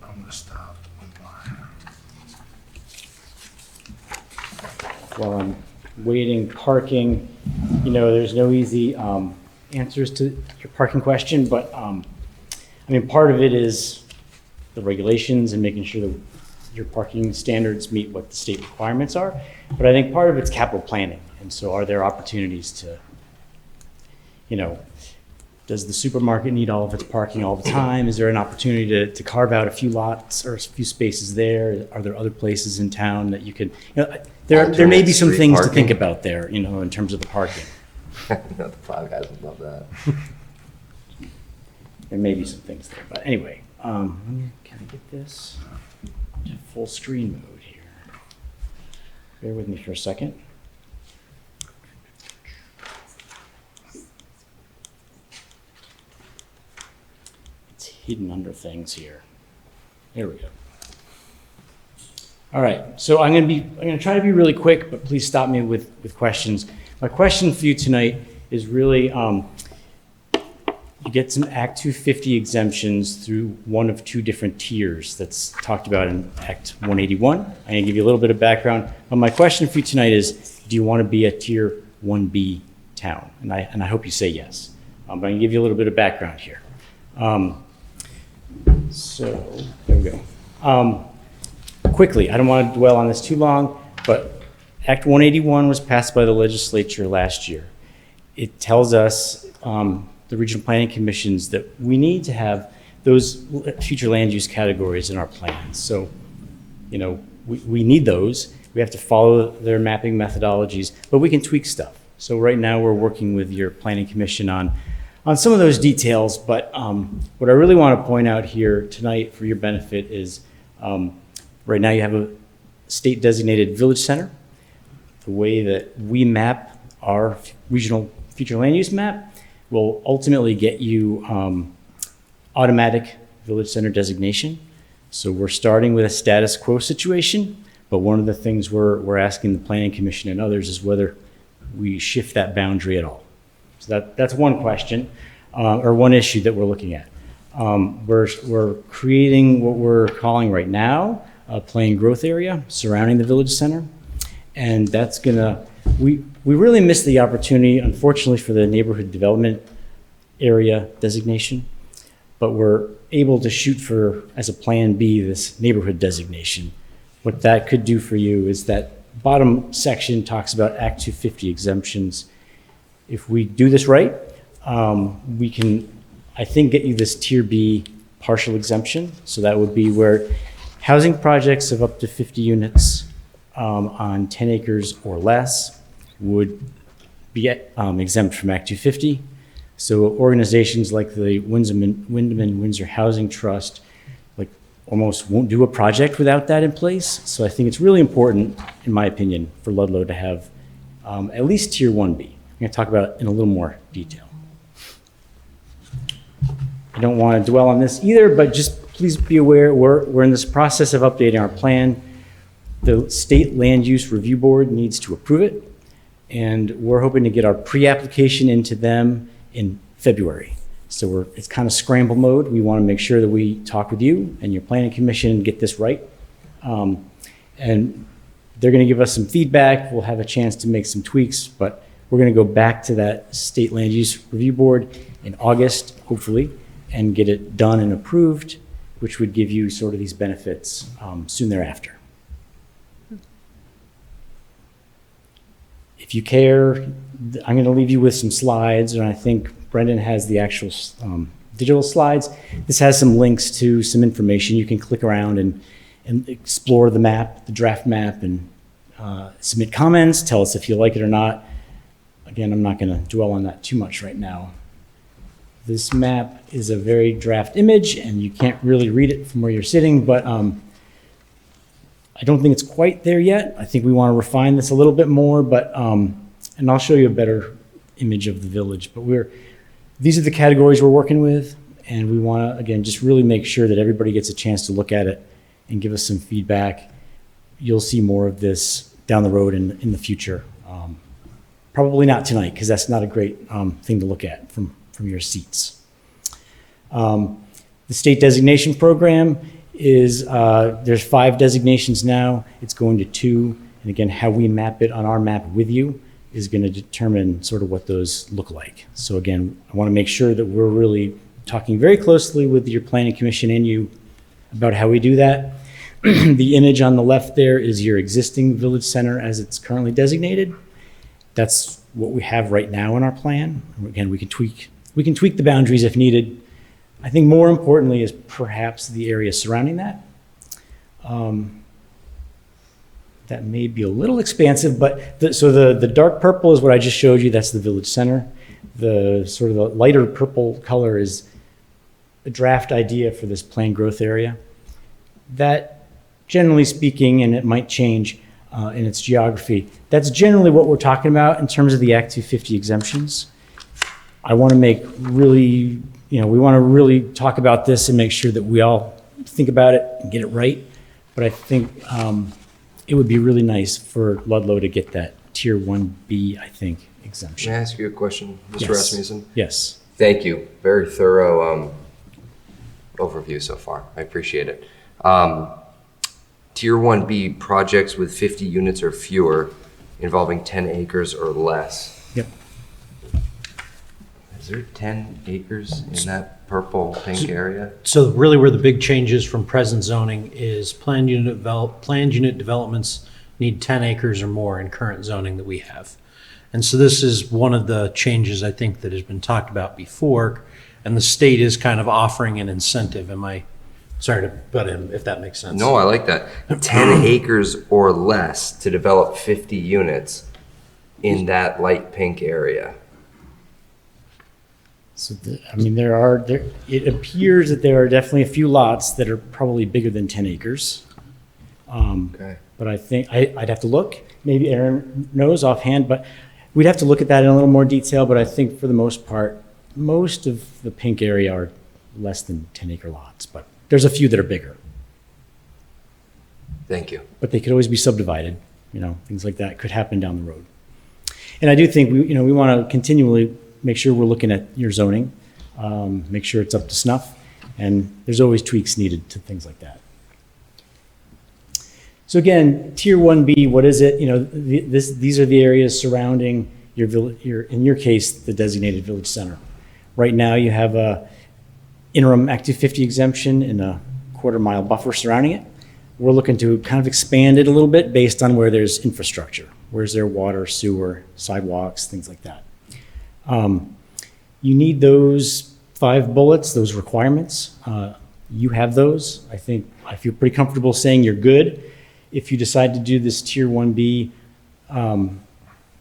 S2: I'm gonna stop.
S4: While I'm waiting, parking, there's no easy answers to your parking question, but part of it is the regulations and making sure that your parking standards meet what the state requirements are. But I think part of it's capital planning. And so are there opportunities to, does the supermarket need all of its parking all the time? Is there an opportunity to carve out a few lots or a few spaces there? Are there other places in town that you could, there may be some
S7: Alternate
S4: things to
S7: street
S4: think about there, in terms of the parking.
S7: The Five Guys would love that.
S4: There may be some things there, but anyway, can I get this to full screen mode here? Bear with me for a second. It's hidden under things here. There we go. All right, so I'm gonna try to be really quick, but please stop me with questions. My question for you tonight is really, you get some Act 250 exemptions through one of 2 different tiers that's talked about in Act 181. I'm gonna give you a little bit of background, but my question for you tonight is, do you wanna be a Tier 1B town? And I hope you say yes. But I'm gonna give you a little bit of background here. So, there we go. Quickly, I don't wanna dwell on this too long, but Act 181 was passed by the legislature last year. It tells us, the regional planning commissions, that we need to have those future land use categories in our plans. So, we need those. We have to follow their mapping methodologies, but we can tweak stuff. So right now we're working with your planning commission on some of those details, but what I really want to point out here tonight for your benefit is right now you have a state designated village center. The way that we map our regional future land use map will ultimately get you automatic village center designation. So we're starting with a status quo situation, but one of the things we're asking the planning commission and others is whether we shift that boundary at all. So that's one question, or one issue that we're looking at. We're creating what we're calling right now a planned growth area surrounding the village center. And that's gonna, we really missed the opportunity, unfortunately, for the neighborhood development area designation, but we're able to shoot for, as a plan B, this neighborhood designation. What that could do for you is that bottom section talks about Act 250 exemptions. If we do this right, we can, I think, get you this Tier B partial exemption. So that would be where housing projects of up to 50 units on 10 acres or less would be exempt from Act 250. So organizations like the Wyndham and Windsor Housing Trust almost won't do a project without that in place. So I think it's really important, in my opinion, for Ludlow to have at least Tier 1B. I'm going to talk about it in a little more detail. I don't want to dwell on this either, but just please be aware we're in this process of updating our plan. The State Land Use Review Board needs to approve it, and we're hoping to get our pre-application into them in February. So it's kind of scramble mode. We want to make sure that we talk with you and your planning commission and get this right. And they're going to give us some feedback. We'll have a chance to make some tweaks, but we're going to go back to that State Land Use Review Board in August, hopefully, and get it done and approved, which would give you sort of these benefits soon thereafter. If you care, I'm going to leave you with some slides, and I think Brendan has the actual digital slides. This has some links to some information. You can click around and explore the map, the draft map, and submit comments. Tell us if you like it or not. Again, I'm not going to dwell on that too much right now. This map is a very draft image, and you can't really read it from where you're sitting, but I don't think it's quite there yet. I think we want to refine this a little bit more, but and I'll show you a better image of the village. But these are the categories we're working with, and we want to, again, just really make sure that everybody gets a chance to look at it and give us some feedback. You'll see more of this down the road in the future. Probably not tonight, because that's not a great thing to look at from your seats. The state designation program is, there's 5 designations now. It's going to 2. And again, how we map it on our map with you is going to determine sort of what those look like. So again, I want to make sure that we're really talking very closely with your planning commission and you about how we do that. The image on the left there is your existing village center as it's currently designated. That's what we have right now in our plan. Again, we can tweak the boundaries if needed. I think more importantly is perhaps the area surrounding that. That may be a little expansive, but so the dark purple is what I just showed you. That's the village center. The sort of the lighter purple color is a draft idea for this planned growth area. That, generally speaking, and it might change in its geography, that's generally what we're talking about in terms of the Act 250 exemptions. I want to make really, we want to really talk about this and make sure that we all think about it and get it right. But I think it would be really nice for Ludlow to get that Tier 1B, I think, exemption.
S7: May I ask you a question, Mr.
S4: Yes.
S7: Rasmussen?
S4: Yes.
S7: Thank you. Very thorough overview so far. I appreciate it. Tier 1B, projects with 50 units or fewer involving 10 acres or less.
S4: Yep.
S7: Is there 10 acres in that purple pink area?
S10: So really where the big change is from present zoning is planned unit developments need 10 acres or more in current zoning that we have. And so this is one of the changes I think that has been talked about before, and the state is kind of offering an incentive. Sorry to butt in, if that makes sense.
S7: No, I like that. 10 acres or less to develop 50 units in that light pink area.
S4: So, it appears that there are definitely a few lots that are probably bigger than 10 acres.
S7: Okay.
S4: But I think I'd have to look. Maybe Aaron knows offhand, but we'd have to look at that in a little more detail. But I think for the most part, most of the pink area are less than 10-acre lots. But there's a few that are bigger.
S7: Thank you.
S4: But they could always be subdivided. Things like that could happen down the road. And I do think we want to continually make sure we're looking at your zoning, make sure it's up to snuff. And there's always tweaks needed to things like that. So again, Tier 1B, what is it? You know, these are the areas surrounding your village, in your case, the designated village center. Right now, you have a interim Act 250 exemption and a quarter-mile buffer surrounding it. We're looking to kind of expand it a little bit based on where there's infrastructure. Where's there water, sewer, sidewalks, things like that. You need those 5 bullets, those requirements. You have those. I feel pretty comfortable saying you're good. If you decide to do this Tier 1B,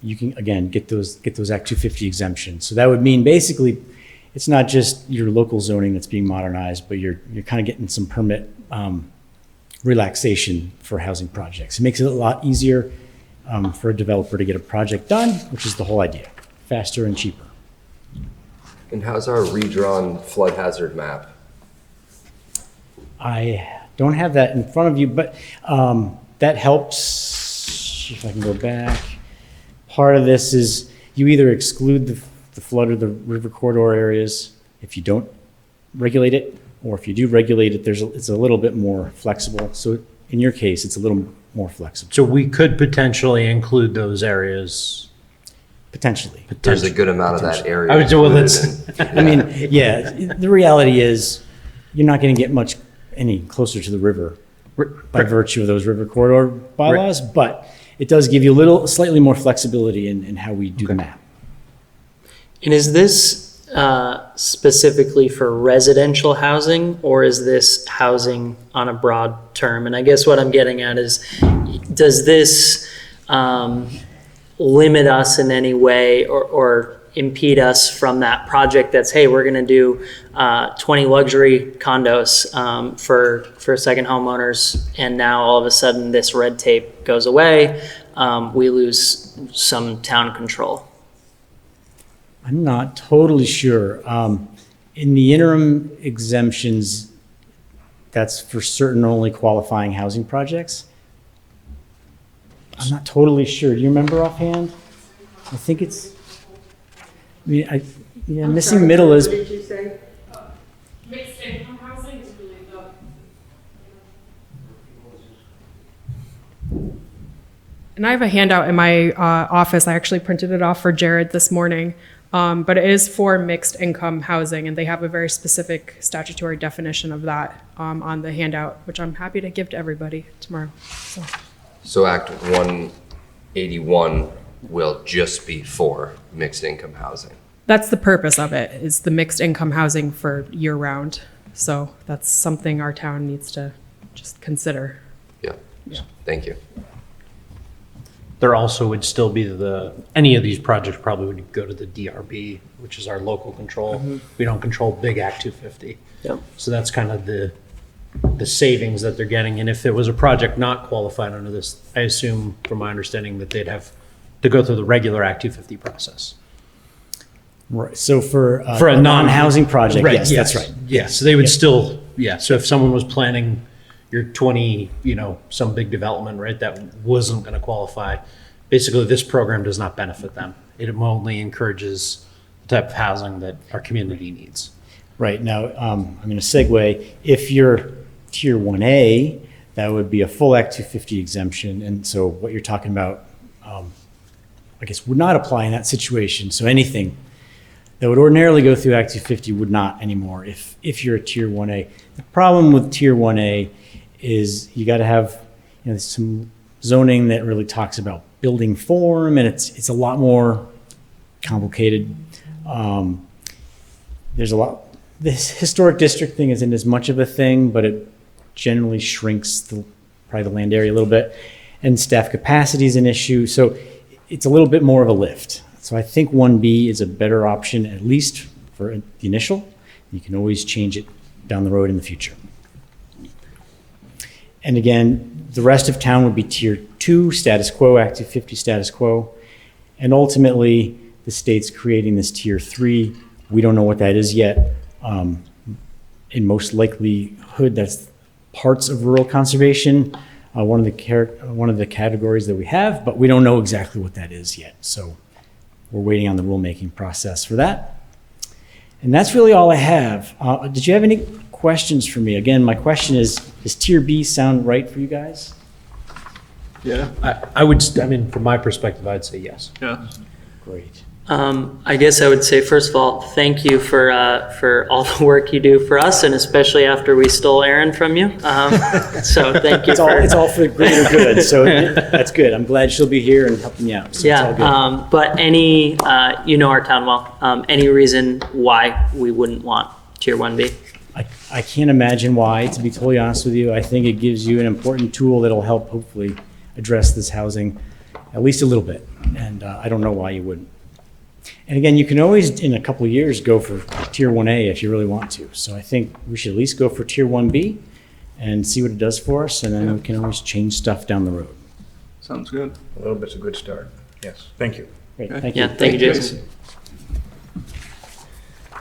S4: you can, again, get those Act 250 exemptions. So that would mean basically it's not just your local zoning that's being modernized, but you're kind of getting some permit relaxation for housing projects. It makes it a lot easier for a developer to get a project done, which is the whole idea, faster and cheaper.
S7: And how's our redrawn flood hazard map?
S4: I don't have that in front of you, but that helps. If I can go back. Part of this is you either exclude the flood or the river corridor areas if you don't regulate it, or if you do regulate it, it's a little bit more flexible. So in your case, it's a little more flexible.
S10: So we could potentially include those areas.
S4: Potentially.
S7: There's a good amount of that area.
S10: I would do
S4: I mean, yeah, the reality is you're not going to get much any closer to the river by virtue of those river corridor bylaws, but it does give you slightly more flexibility in how we do the map.
S5: And is this specifically for residential housing, or is this housing on a broad term? And I guess what I'm getting at is, does this limit us in any way or impede us from that project that's, hey, we're going to do 20 luxury condos for second homeowners, and now all of a sudden this red tape goes away, we lose some town control?
S4: I'm not totally sure. In the interim exemptions, that's for certain only qualifying housing projects. I'm not totally sure. Do you remember offhand? I think it's,
S8: I'm
S4: missing
S8: sorry,
S4: middle
S8: what
S4: is,
S8: did you say?
S9: Mixed income housing is really and I have a handout in my office. I actually printed it off for Jared this morning. But it is for mixed income housing, and they have a very specific statutory definition of that on the handout, which I'm happy to give to everybody tomorrow.
S7: So Act 181 will just be for mixed income housing.
S9: That's the purpose of it, is the mixed income housing for year round. So that's something our town needs to just consider.
S7: Yeah. Thank you.
S10: There also would still be any of these projects probably would go to the DRB, which is our local control.
S5: Mm-hmm.
S10: We don't control big Act 250.
S5: Yep.
S10: So that's kind of the savings that they're getting. And if there was a project not qualified under this, I assume from my understanding that they'd have to go through the regular Act 250 process.
S4: right, so for
S10: a
S4: a non-housing project, yes, that's right.
S10: Yeah, so they would still, so if someone was planning your 20, some big development, right, that wasn't going to qualify, basically this program does not benefit them. It only encourages the type of housing that our community needs.
S4: Right, now, I'm going to segue. If you're Tier 1A, that would be a full Act 250 exemption. And so what you're talking about, I guess, would not apply in that situation. So anything that would ordinarily go through Act 250 would not anymore if you're a Tier 1A. The problem with Tier 1A is you got to have some zoning that really talks about building form, and it's a lot more complicated. There's a lot. This historic district thing isn't as much of a thing, but it generally shrinks probably the land area a little bit, and staff capacity is an issue. So it's a little bit more of a lift. So I think 1B is a better option, at least for the initial. You can always change it down the road in the future. And again, the rest of town would be Tier 2, status quo, Act 250 status quo. And ultimately, the state's creating this Tier 3. We don't know what that is yet. In most likelihood, that's parts of rural conservation, one of the categories that we have, but we don't know exactly what that is yet. So we're waiting on the rulemaking process for that. And that's really all I have. Did you have any questions for me. Again, my question is, does tier B sound right for you guys?
S1: Yeah,
S10: I would, I mean, from my perspective, I'd say yes.
S1: yeah.
S4: Great.
S5: I guess I would say, first of all, thank you for all the work you do for us, and especially after we stole Aaron from you. So thank you.
S4: It's all for the greater good, so that's good. I'm glad she'll be here and helping you out. So it's all good.
S5: Yeah, but any, you know our town well, any reason why we wouldn't want Tier 1B?
S4: I can't imagine why, to be totally honest with you. I think it gives you an important tool that'll help hopefully address this housing at least a little bit, and I don't know why you wouldn't. And again, you can always, in a couple of years, go for Tier 1A if you really want to. So I think we should at least go for Tier 1B and see what it does for us, and then we can always change stuff down the road.
S1: Sounds good.
S3: A little bit's a good start. Yes, thank you.
S4: Great,
S1: Okay.
S4: thank you.
S5: Yeah, thank you, Jason.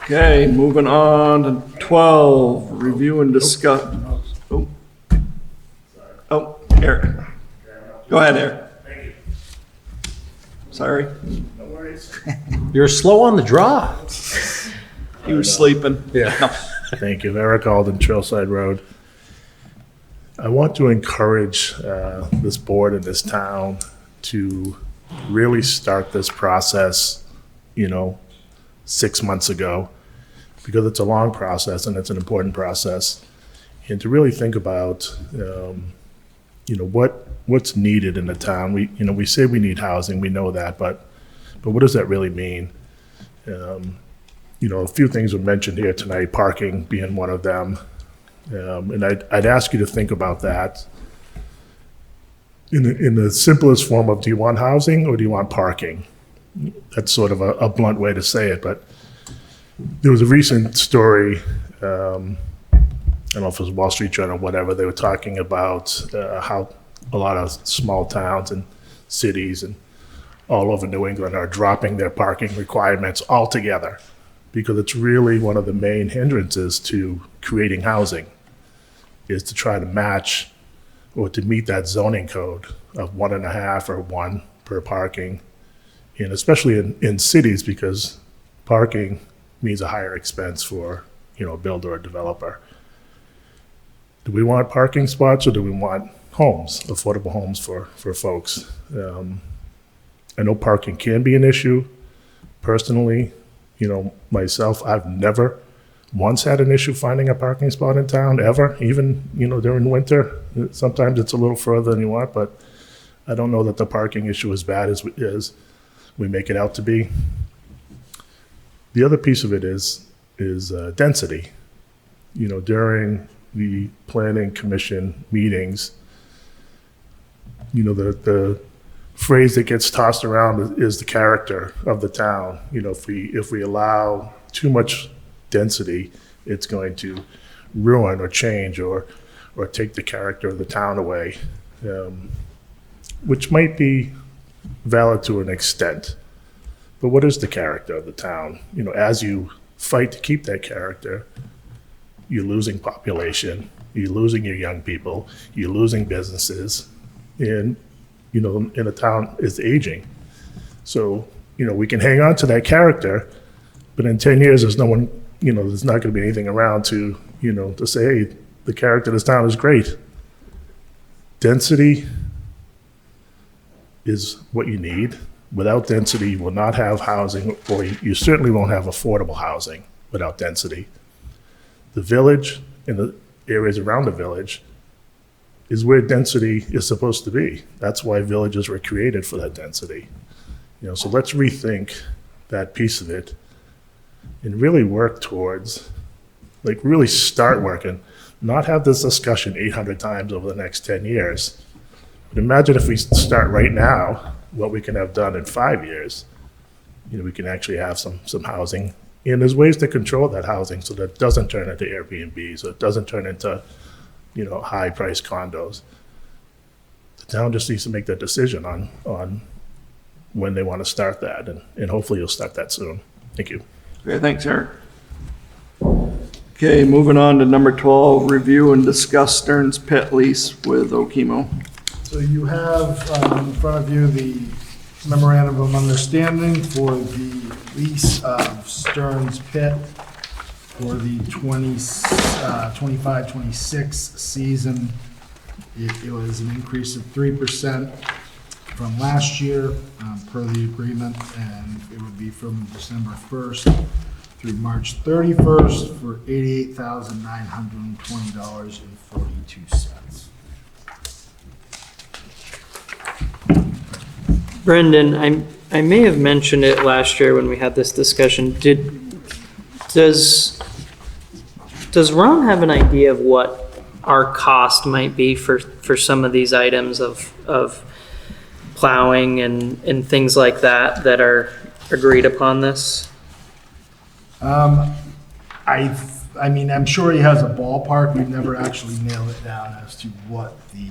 S1: Okay, moving on to 12, review and discuss. Oh, Eric. Go ahead, Eric. Sorry,
S10: You're slow on the draw.
S1: he was sleeping.
S11: Thank you. Eric Alden, Trailside Road. I want to encourage this board and this town to really start this process, 6 months ago, because it's a long process and it's an important process. And to really think about, what's needed in the town. We say we need housing, we know that, but what does that really mean? A few things were mentioned here tonight, parking being one of them. And I'd ask you to think about that in the simplest form of, do you want housing or do you want parking? That's sort of a blunt way to say it, but there was a recent story, I don't know if it was Wall Street Journal or whatever, they were talking about how a lot of small towns and cities and all over New England are dropping their parking requirements altogether, because it's really one of the main hindrances to creating housing, is to try to match or to meet that zoning code of 1.5 or 1 per parking, and especially in cities, because parking means a higher expense for a builder or developer. Do we want parking spots or do we want homes, affordable homes for folks? I know parking can be an issue. Personally, myself, I've never once had an issue finding a parking spot in town, ever, even, during winter. Sometimes it's a little further than you want, but I don't know that the parking issue is bad as we make it out to be. The other piece of it is density. During the planning commission meetings, the phrase that gets tossed around is the character of the town. If we allow too much density, it's going to ruin or change or take the character of the town away, which might be valid to an extent. But what is the character of the town? As you fight to keep that character, you're losing population, you're losing your young people, you're losing businesses, and and a town is aging. So, we can hang on to that character, but in 10 years, there's no one, there's not going to be anything around to say, hey, the character of this town is great. Density is what you need. Without density, you will not have housing, or you certainly won't have affordable housing without density. The village and the areas around the village is where density is supposed to be. That's why villages were created, for that density. So let's rethink that piece of it and really work towards, really start working, not have this discussion 800 times over the next 10 years. But imagine if we start right now, what we can have done in 5 years. We can actually have some housing. And there's ways to control that housing so that it doesn't turn into Airbnbs, or it doesn't turn into high-priced condos. The town just needs to make that decision on when they want to start that, and hopefully you'll start that soon. Thank you.
S1: Okay, thanks, Eric. Okay, moving on to number 12, review and discuss Stearns Pit lease with Okemo.
S2: So you have in front of you the memorandum of understanding for the lease of Stearns Pit. For the 25-26 season, it was an increase of 3% from last year, per the agreement, and it would be from December 1st through March 31st for $88,920.42.
S5: Brendan, I may have mentioned it last year when we had this discussion. Does Ron have an idea of what our cost might be for some of these items of plowing and things like that are agreed upon this?
S2: I mean, I'm sure he has a ballpark. We've never actually nailed it down as to what the,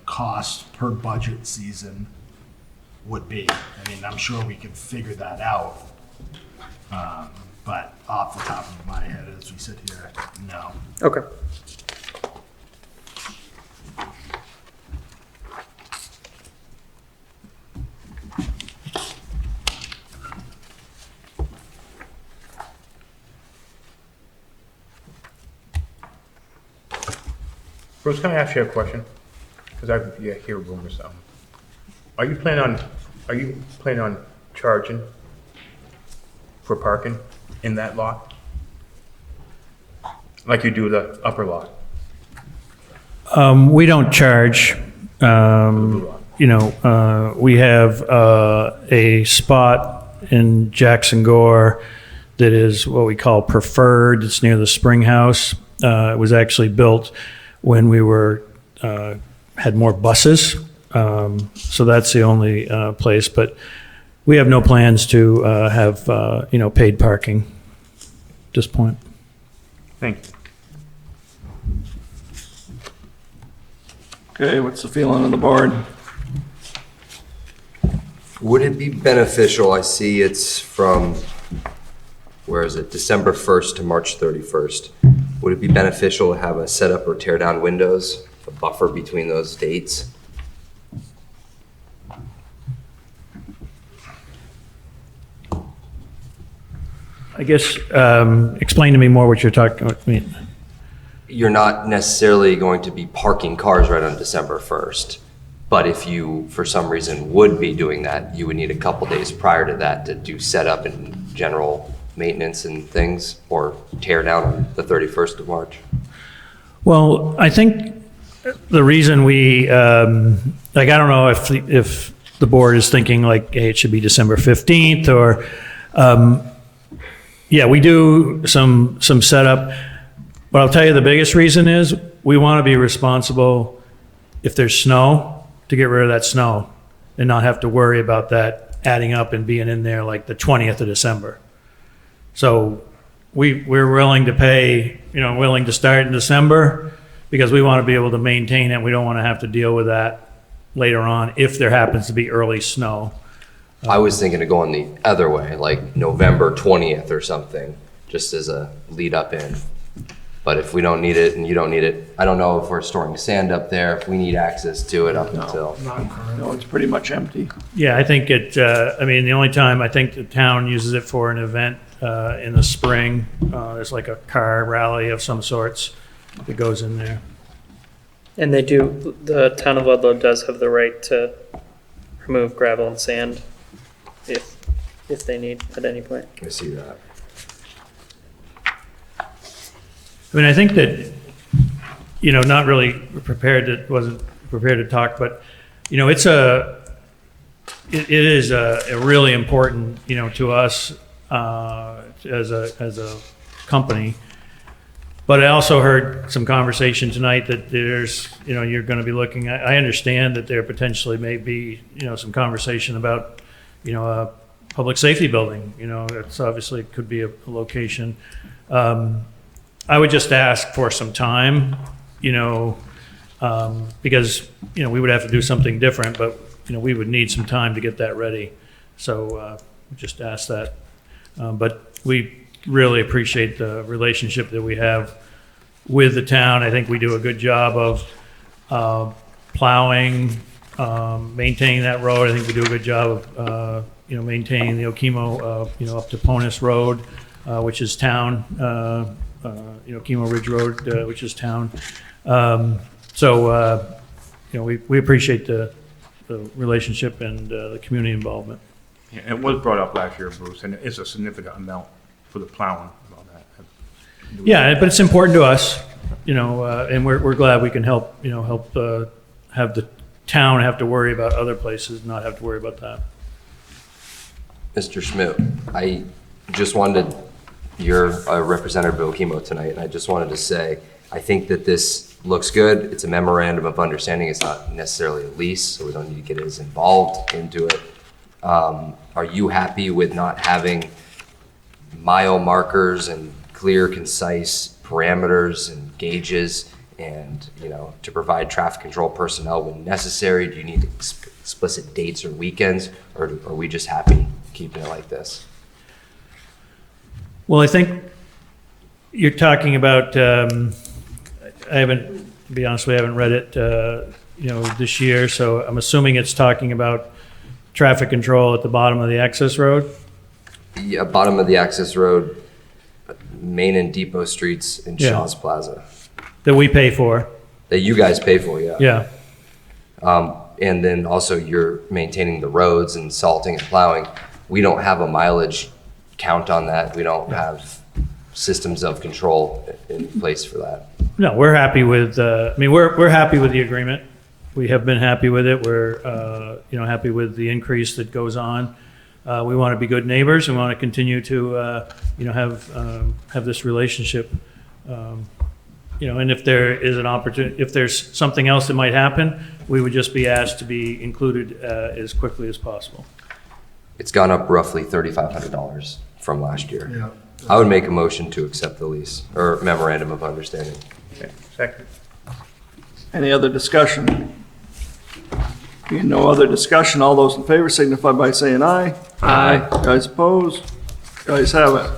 S2: cost per budget season would be. I mean, I'm sure we can figure that out. But off the top of my head, as we sit here, no.
S5: Okay.
S3: Bruce, can I ask you a question? Because I hear rumors. Are you planning on charging for parking in that lot? Like you do the upper lot?
S10: We don't charge. We have a spot in Jackson Gore that is what we call preferred. It's near the Spring House. It was actually built when we had more buses. So that's the only place. But we have no plans to have paid parking at this point.
S3: Thank you.
S1: Okay, what's the feeling on the board?
S7: Would it be beneficial, I see it's from, where is it, December 1st to March 31st. Would it be beneficial to have a set up or tear down windows, a buffer between those dates?
S10: I guess, explain to me more what you're talking about.
S7: You're not necessarily going to be parking cars right on December 1st. But if you, for some reason, would be doing that, you would need a couple days prior to that to do setup and general maintenance and things, or tear down on the 31st of March.
S10: Well, I think the reason we, I don't know if the board is thinking like, hey, it should be December 15th or, yeah, we do some setup. But I'll tell you the biggest reason is we want to be responsible if there's snow to get rid of that snow and not have to worry about that adding up and being in there like the 20th of December. So we're willing to pay, willing to start in December because we want to be able to maintain it. We don't want to have to deal with that later on if there happens to be early snow.
S7: I was thinking of going the other way, like November 20th or something, just as a lead up in. But if we don't need it and you don't need it, I don't know if we're storing sand up there, if we need access to it up until.
S1: No, it's pretty much empty.
S10: Yeah, I think the only time I think the town uses it for an event in the spring, there's like a car rally of some sorts that goes in there.
S5: And the town of Ludlow does have the right to remove gravel and sand if they need at any point.
S7: I see that.
S10: I mean, I think that, not really wasn't prepared to talk, but, it is a really important, to us as a company. But I also heard some conversation tonight that there's, you're going to be looking at, I understand that there potentially may be, some conversation about, a public safety building, it's obviously it could be a location. I would just ask for some time, because, we would have to do something different, but, we would need some time to get that ready. So just ask that. But we really appreciate the relationship that we have with the town. I think we do a good job of plowing, maintaining that road. I think we do a good job of, maintaining the Okemo, up to Ponus Road.
S12: which is town, Chemo Ridge Road, which is town. We appreciate the relationship and the community involvement.
S3: Yeah, it was brought up last year, Bruce, and it's a significant amount for the plowing and all that.
S12: Yeah, but it's important to us, and we're glad we can help have the town have to worry about other places, not have to worry about that.
S7: Mr. Schmidt, I just wanted, you're a representative of Okemo tonight, and I just wanted to say, I think that this looks good. It's a memorandum of understanding. It's not necessarily a lease, so we don't need to get as involved into it. Are you happy with not having mile markers and clear, concise parameters and gauges and, to provide traffic control personnel when necessary? Do you need explicit dates or weekends, or are we just happy keeping it like this?
S12: Well, I think you're talking about, I haven't, to be honest with you, I haven't read it, this year, so I'm assuming it's talking about traffic control at the bottom of the access road?
S7: Yeah, bottom of the access road, Main and Depot Streets in
S12: Yeah.
S7: Shaw's Plaza.
S12: That we pay for,
S7: That you guys pay for, yeah.
S12: yeah.
S7: And then also you're maintaining the roads and salting and plowing. We don't have a mileage count on that. We don't have systems of control in place for that.
S12: No, we're happy with, we're happy with the agreement. We have been happy with it. We're, happy with the increase that goes on. We want to be good neighbors. We want to continue to, have this relationship. And if there is an opportunity, if there's something else that might happen, we would just be asked to be included as quickly as possible.
S7: It's gone up roughly $3,500 from last year.
S2: Yeah.
S7: I would make a motion to accept the lease or memorandum of understanding.
S3: Okay, second.
S1: Any other discussion? Being no other discussion, all those in favor signify by saying aye. Aye. Guys opposed? Guys have it.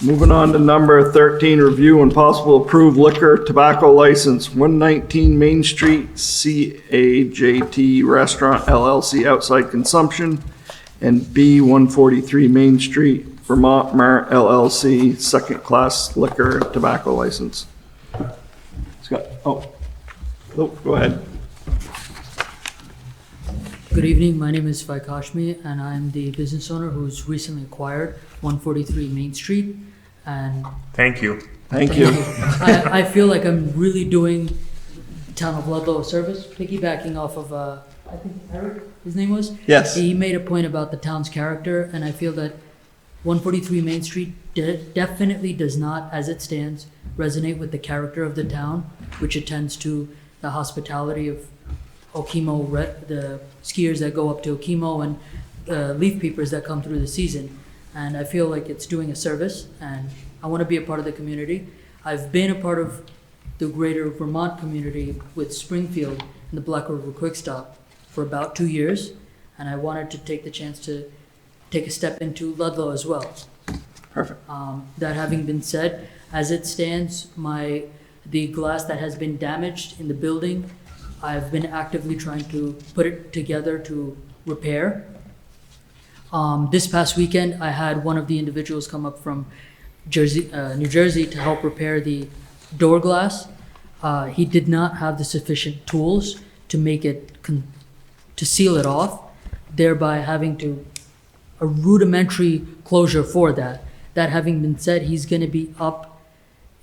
S1: Moving on to number 13, review and possible approved liquor tobacco license, 119 Main Street, CAJT Restaurant LLC outside consumption, and B 143 Main Street, Vermont Mart LLC second class liquor tobacco license. Scott, go ahead.
S13: Good evening, my name is Faikashmi and I'm the business owner who's recently acquired 143 Main Street. And
S3: Thank you.
S1: Thank you.
S13: I feel like I'm really doing town of Ludlow a service, piggybacking off of, I think Eric, his name was?
S1: Yes.
S13: He made a point about the town's character, and I feel that 143 Main Street definitely does not, as it stands, resonate with the character of the town, which attends to the hospitality of Okemo, the skiers that go up to Okemo, and leaf peepers that come through the season. And I feel like it's doing a service, and I want to be a part of the community. I've been a part of the greater Vermont community with Springfield and the Black River Quick Stop for about 2 years, and I wanted to take the chance to take a step into Ludlow as well.
S1: Perfect.
S13: That having been said, as it stands, the glass that has been damaged in the building, I've been actively trying to put it together to repair. This past weekend, I had one of the individuals come up from New Jersey to help repair the door glass. He did not have the sufficient tools to make it, to seal it off, thereby having a rudimentary closure for that. That having been said, he's gonna be up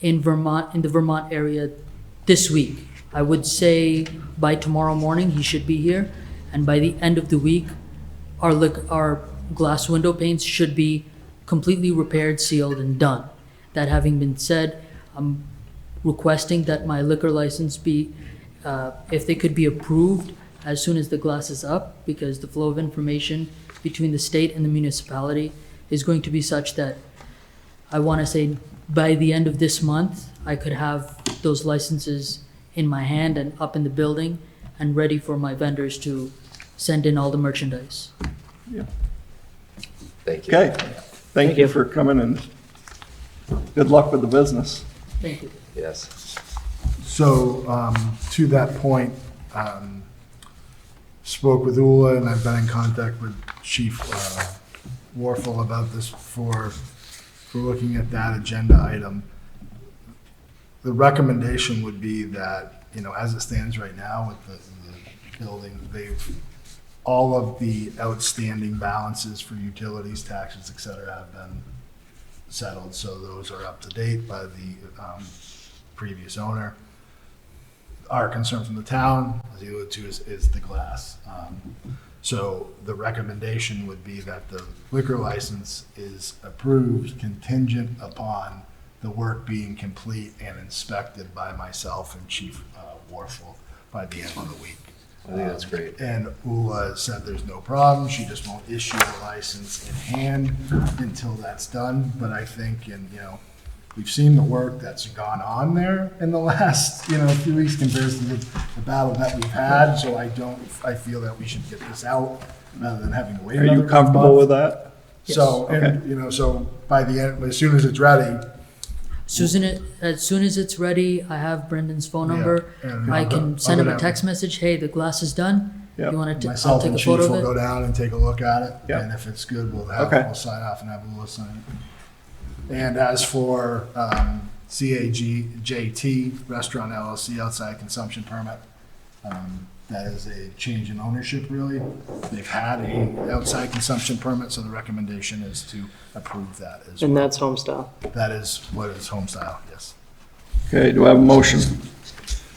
S13: in Vermont, in the Vermont area this week. I would say by tomorrow morning, he should be here, and by the end of the week, our glass window panes should be completely repaired, sealed, and done. That having been said, I'm requesting that my liquor license be, if they could be approved as soon as the glass is up, because the flow of information between the state and the municipality is going to be such that I want to say by the end of this month, I could have those licenses in my hand and up in the building and ready for my vendors to send in all the merchandise.
S7: Thank you.
S1: Okay. Thank you for coming, and good luck with the business.
S13: Thank you.
S7: Yes.
S2: So, to that point, spoke with Ula, and I've been in contact with Chief Warfel about this before, for looking at that agenda item. The recommendation would be that, you know, as it stands right now with the building, all of the outstanding balances for utilities, taxes, et cetera, have been settled, so those are up to date by the previous owner. Our concern from the town, as you alluded to, is the glass. So the recommendation would be that the liquor license is approved contingent upon the work being complete and inspected by myself and Chief Warfel by the end of the week.
S7: I think that's great.
S2: And Ula said there's no problem, she just won't issue a license in hand until that's done. But I think, and you know, we've seen the work that's gone on there in the last, you know, few weeks compared to the battle that we've had. So I feel that we should get this out rather than having to wait
S1: Are
S2: another
S1: you comfortable
S2: month.
S1: with that?
S2: So, and, you know, so by the end, as soon as it's ready,
S13: Susan, as soon as it's ready, I have Brendan's phone number.
S2: Yeah, and
S13: I
S2: I'll
S13: can
S2: go
S13: send him a
S2: down.
S13: text message, hey, the glass is done.
S1: Yep.
S13: You want to, I'll
S2: myself
S13: take
S2: and
S13: a
S2: Chief
S13: photo
S2: will
S13: of
S2: go
S13: it.
S2: down and take a look at it.
S1: Yep.
S2: And if it's good, we'll
S1: Okay.
S2: sign off and have Ula sign it. And as for CAGJT Restaurant LLC outside consumption permit, that is a change in ownership, really. They've had a outside consumption permit, so the recommendation is to approve that as well.
S5: And that's homestyle.
S2: That is what is home style, yes.
S1: Okay, do I have a motion?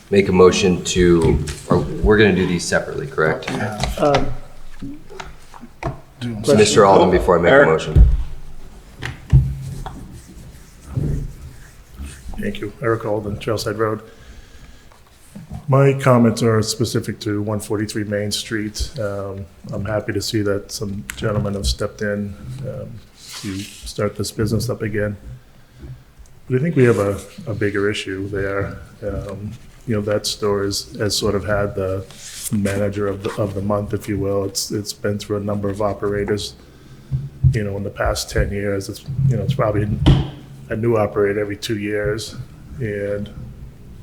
S7: Make a motion to, or we're gonna do these separately, correct?
S2: Do them
S7: So Mr. Alden, before I make a
S1: Eric?
S7: motion.
S11: Thank you. Eric Alden, Trailside Road. My comments are specific to 143 Main Street. I'm happy to see that some gentlemen have stepped in to start this business up again. But I think we have a bigger issue there. You know, that store has sort of had the manager of the month, if you will. It's been through a number of operators, you know, in the past 10 years. It's probably a new operator every 2 years. And,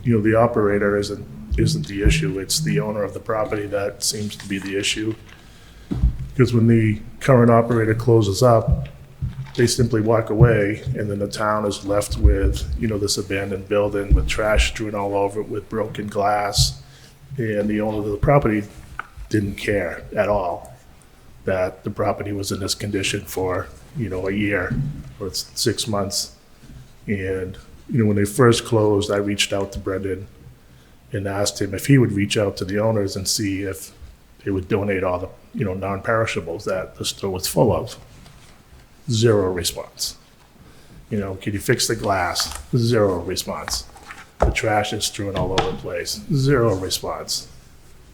S11: you know, the operator isn't the issue. It's the owner of the property that seems to be the issue. Because when the current operator closes up, they simply walk away, and then the town is left with, you know, this abandoned building with trash strewn all over it, with broken glass. And the owner of the property didn't care at all that the property was in this condition for, you know, a year or 6 months. And, you know, when they first closed, I reached out to Brendan and asked him if he would reach out to the owners and see if they would donate all the, you know, non-perishables that the store was full of. Zero response. You know, can you fix the glass? Zero response. The trash is strewn all over the place. Zero response.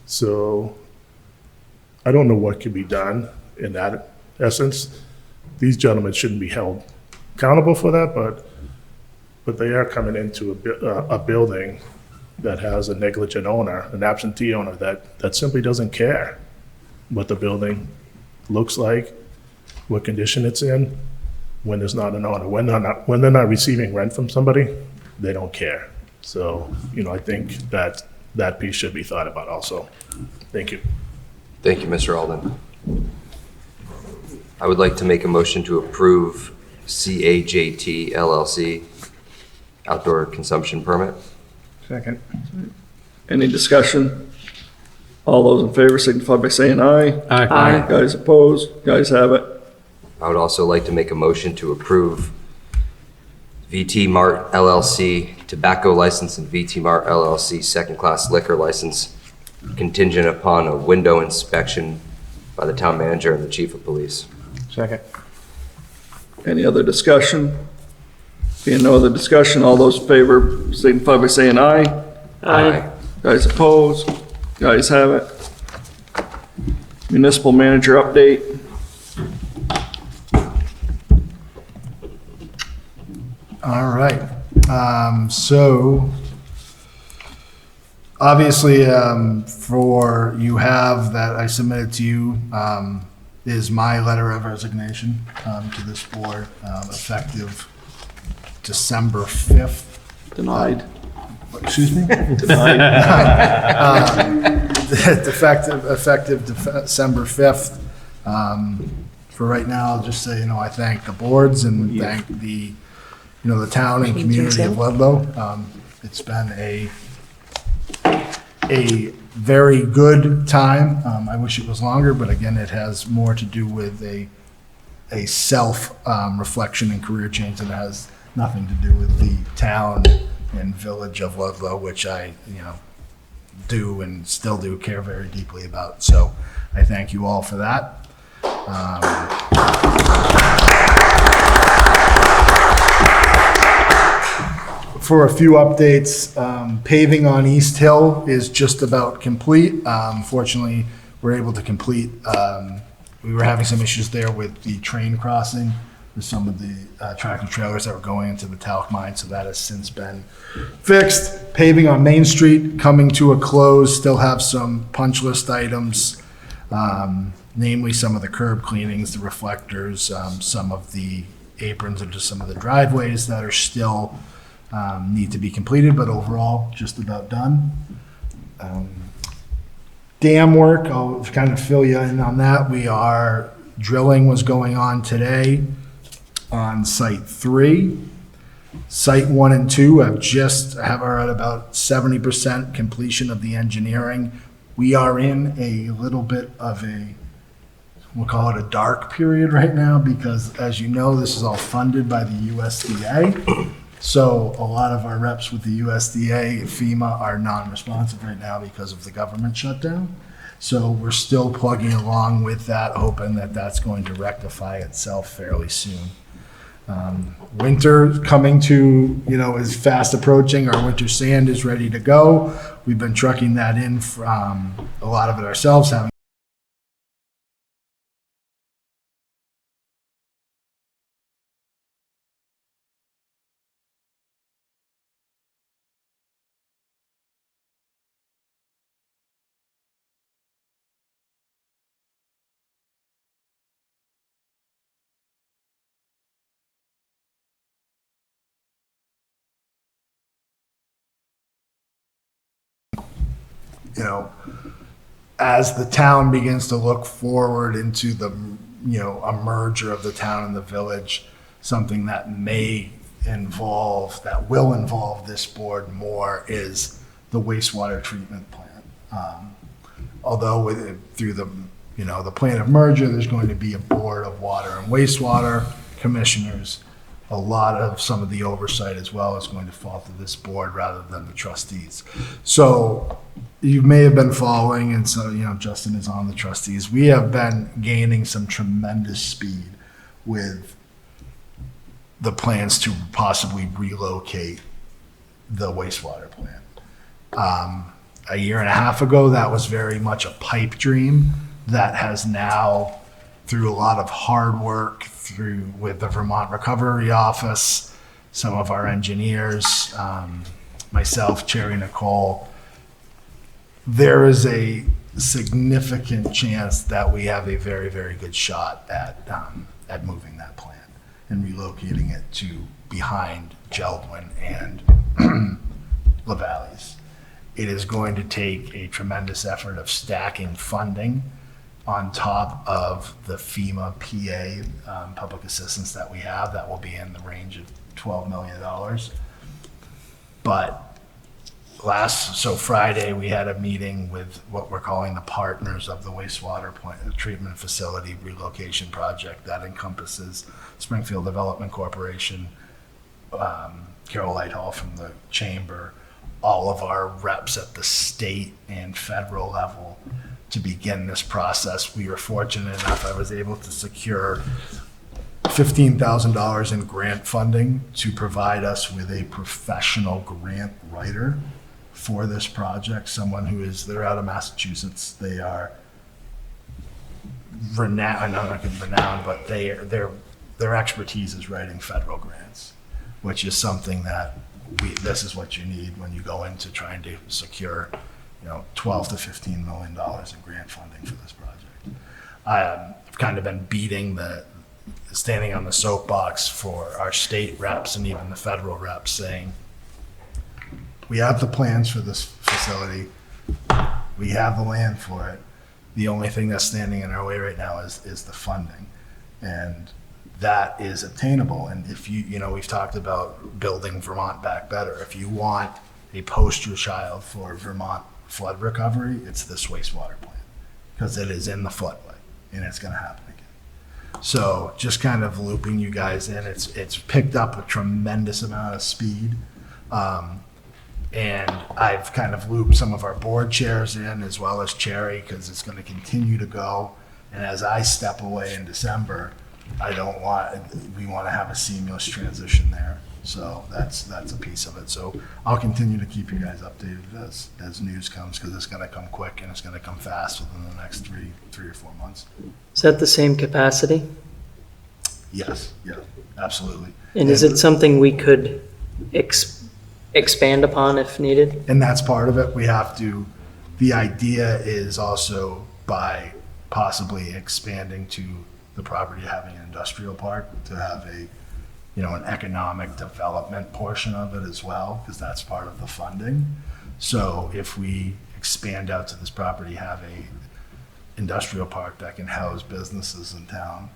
S11: So I don't know what can be done in that essence. These gentlemen shouldn't be held accountable for that, but they are coming into a building that has a negligent owner, an absentee owner that simply doesn't care what the building looks like, what condition it's in, when there's not an owner. When they're not receiving rent from somebody, they don't care. So, you know, I think that piece should be thought about also. Thank you.
S7: Thank you, Mr. Alden. I would like to make a motion to approve CAJT LLC outdoor consumption permit.
S3: Second.
S1: Any discussion? All those in favor signify by saying aye.
S5: Aye.
S1: Guys opposed? Guys have it.
S7: I would also like to make a motion to approve VT Mart LLC tobacco license and VT Mart LLC second-class liquor license contingent upon a window inspection by the town manager and the chief of police.
S3: Second.
S1: Any other discussion? Being no other discussion, all those in favor signify by saying aye.
S5: Aye.
S1: Guys opposed? Guys have it. Municipal manager update.
S2: All right. So obviously, for you have that I submitted to you is my letter of resignation to this board effective December 5th.
S1: Denied.
S2: Excuse me?
S1: Denied.
S2: Effective December 5th. For right now, I'll just say, I thank the boards and thank the town and community of Ludlow. It's been a very good time. I wish it was longer, but again, it has more to do with a self reflection and career change that has nothing to do with the town and village of Ludlow, which I, do and still do care very deeply about. So I thank you all for that. For a few updates, paving on East Hill is just about complete. Fortunately, we're able to complete, we were having some issues there with the train crossing with some of the tractor trailers that were going into the talc mine, so that has since been fixed. Paving on Main Street coming to a close, still have some punch list items, namely some of the curb cleanings, the reflectors, some of the aprons into some of the driveways that are still need to be completed, but overall just about done. Dam work, I'll kind of fill you in on that. Drilling was going on today on Site 3. Site 1 and 2 are at about 70% completion of the engineering. We are in a little bit of we'll call it a dark period right now, because as you know, this is all funded by the USDA. So a lot of our reps with the USDA, FEMA, are non-responsive right now because of the government shutdown. So we're still plugging along with that, hoping that that's going to rectify itself fairly soon. Winter coming to, is fast approaching. Our winter sand is ready to go. We've been trucking that in from a lot of it ourselves, having as the town begins to look forward into the, a merger of the town and the village, something that will involve this board more is the wastewater treatment plant. Although through the plan of merger, there's going to be a board of water and wastewater commissioners. A lot of some of the oversight as well is going to fall to this board rather than the trustees. So you may have been following, and so, Justin is on the trustees. We have been gaining some tremendous speed with the plans to possibly relocate the wastewater plant. A year and a half ago, that was very much a pipe dream that has now, through a lot of hard work, with the Vermont Recovery Office, some of our engineers, myself, Cherry Nicole, there is a significant chance that we have a very, very good shot at moving that plant and relocating it to behind Geldwin and La Valleys. It is going to take a tremendous effort of stacking funding on top of the FEMA PA public assistance that we have. That will be in the range of $12 million. But Friday, we had a meeting with what we're calling the partners of the wastewater plant treatment facility relocation project that encompasses Springfield Development Corporation, Carol Lighthall from the chamber, all of our reps at the state and federal level to begin this process. We were fortunate enough, I was able to secure $15,000 in grant funding to provide us with a professional grant writer for this project, they're out of Massachusetts. They are renowned, not renowned, but their expertise is writing federal grants, which is something that this is what you need when you go into trying to secure, $12 to $15 million in grant funding for this project. I've kind of been standing on the soapbox for our state reps and even the federal reps, saying, we have the plans for this facility. We have the land for it. The only thing that's standing in our way right now is the funding. And that is obtainable. And if we've talked about building Vermont back better. If you want a poster child for Vermont flood recovery, it's this wastewater plant, because it is in the floodway and it's going to happen again. So just kind of looping you guys in, it's picked up a tremendous amount of speed. And I've kind of looped some of our board chairs in, as well as Cherry, because it's going to continue to go. And as I step away in December, we want to have a seamless transition there. So that's a piece of it. So I'll continue to keep you guys updated as news comes, because it's going to come quick and it's going to come fast within the next three or 4 months.
S5: Is that the same capacity?
S2: Yes, yeah, absolutely.
S5: And is it something we could expand upon if needed?
S2: And that's part of it. The idea is also by possibly expanding to the property, having an industrial park, to have an economic development portion of it as well, because that's part of the funding. So if we expand out to this property, have a industrial park that can house businesses in town,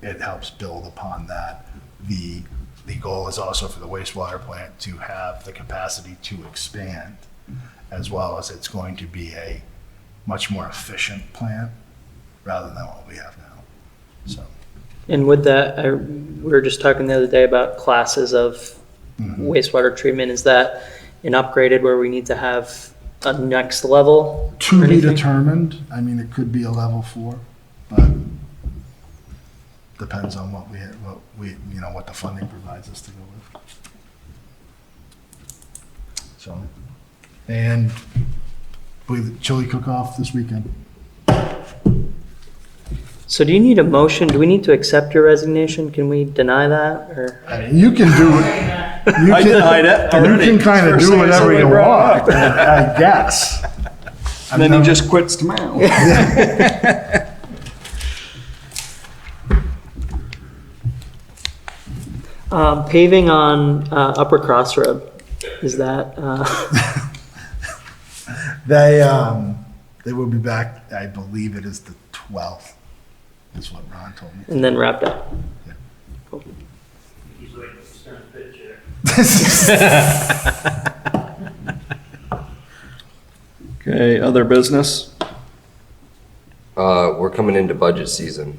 S2: it helps build upon that. The goal is also for the wastewater plant to have the capacity to expand, as well as it's going to be a much more efficient plant rather than what we have now. So.
S5: And with that, we were just talking the other day about classes of wastewater treatment. Is that an upgraded where we need to have a next level?
S2: To be determined. I mean, it could be a level 4, but depends on what the funding provides us to go with. So, and believe chili cook-off this weekend.
S5: So do you need a motion? Do we need to accept your resignation? Can we deny that, or?
S2: I mean, you can do it.
S1: I denied it already.
S2: You can kind of
S1: First
S2: do
S1: thing
S2: whatever
S1: somebody
S2: you
S1: brought
S2: want, I guess.
S1: And then he just quits tomorrow.
S5: Paving on Upper Crossroad, is that?
S2: They will be back. I believe it is the 12th. Is what Ron told me.
S5: And then wrapped up.
S2: Yeah.
S5: Cool.
S12: He's waiting for Stern pitch here.
S1: Okay, other business?
S7: We're coming into budget season.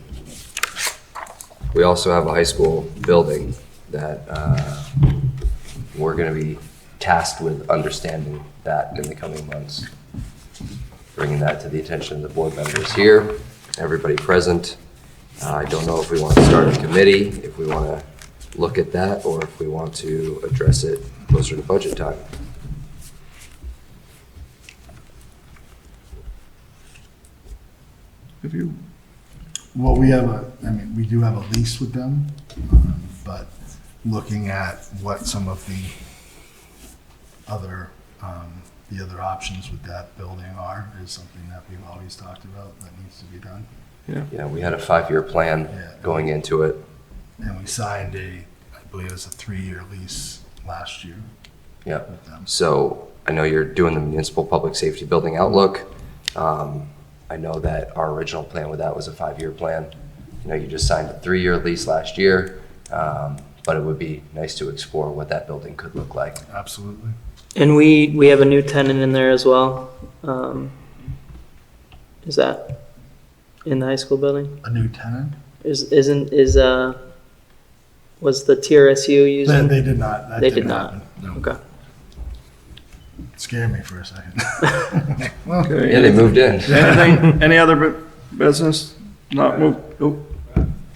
S7: We also have a high school building that we're going to be tasked with understanding that in the coming months. Bringing that to the attention of the board members here, everybody present. I don't know if we want to start a committee, if we want to look at that, or if we want to address it closer to budget time.
S2: Well, we do have a lease with them, but looking at what some of the other options with that building is something that we've always talked about that needs to be done.
S7: Yeah, we had a 5-year plan going into it.
S2: And we signed I believe it was a 3-year lease last year.
S7: Yeah.
S2: With them.
S7: So I know you're doing the municipal public safety building outlook. I know that our original plan with that was a 5-year plan. You just signed a 3-year lease last year, but it would be nice to explore what that building could look like.
S2: Absolutely.
S5: And we have a new tenant in there as well. Is that in the high school building?
S2: A new tenant?
S5: Was the TRSU using?
S2: They did not. That
S5: They
S2: didn't
S5: did not.
S2: happen. No.
S5: Okay.
S2: It scared me for a second.
S1: Okay.
S7: Yeah, they moved in.
S1: Anything, any other business? Not move, oh,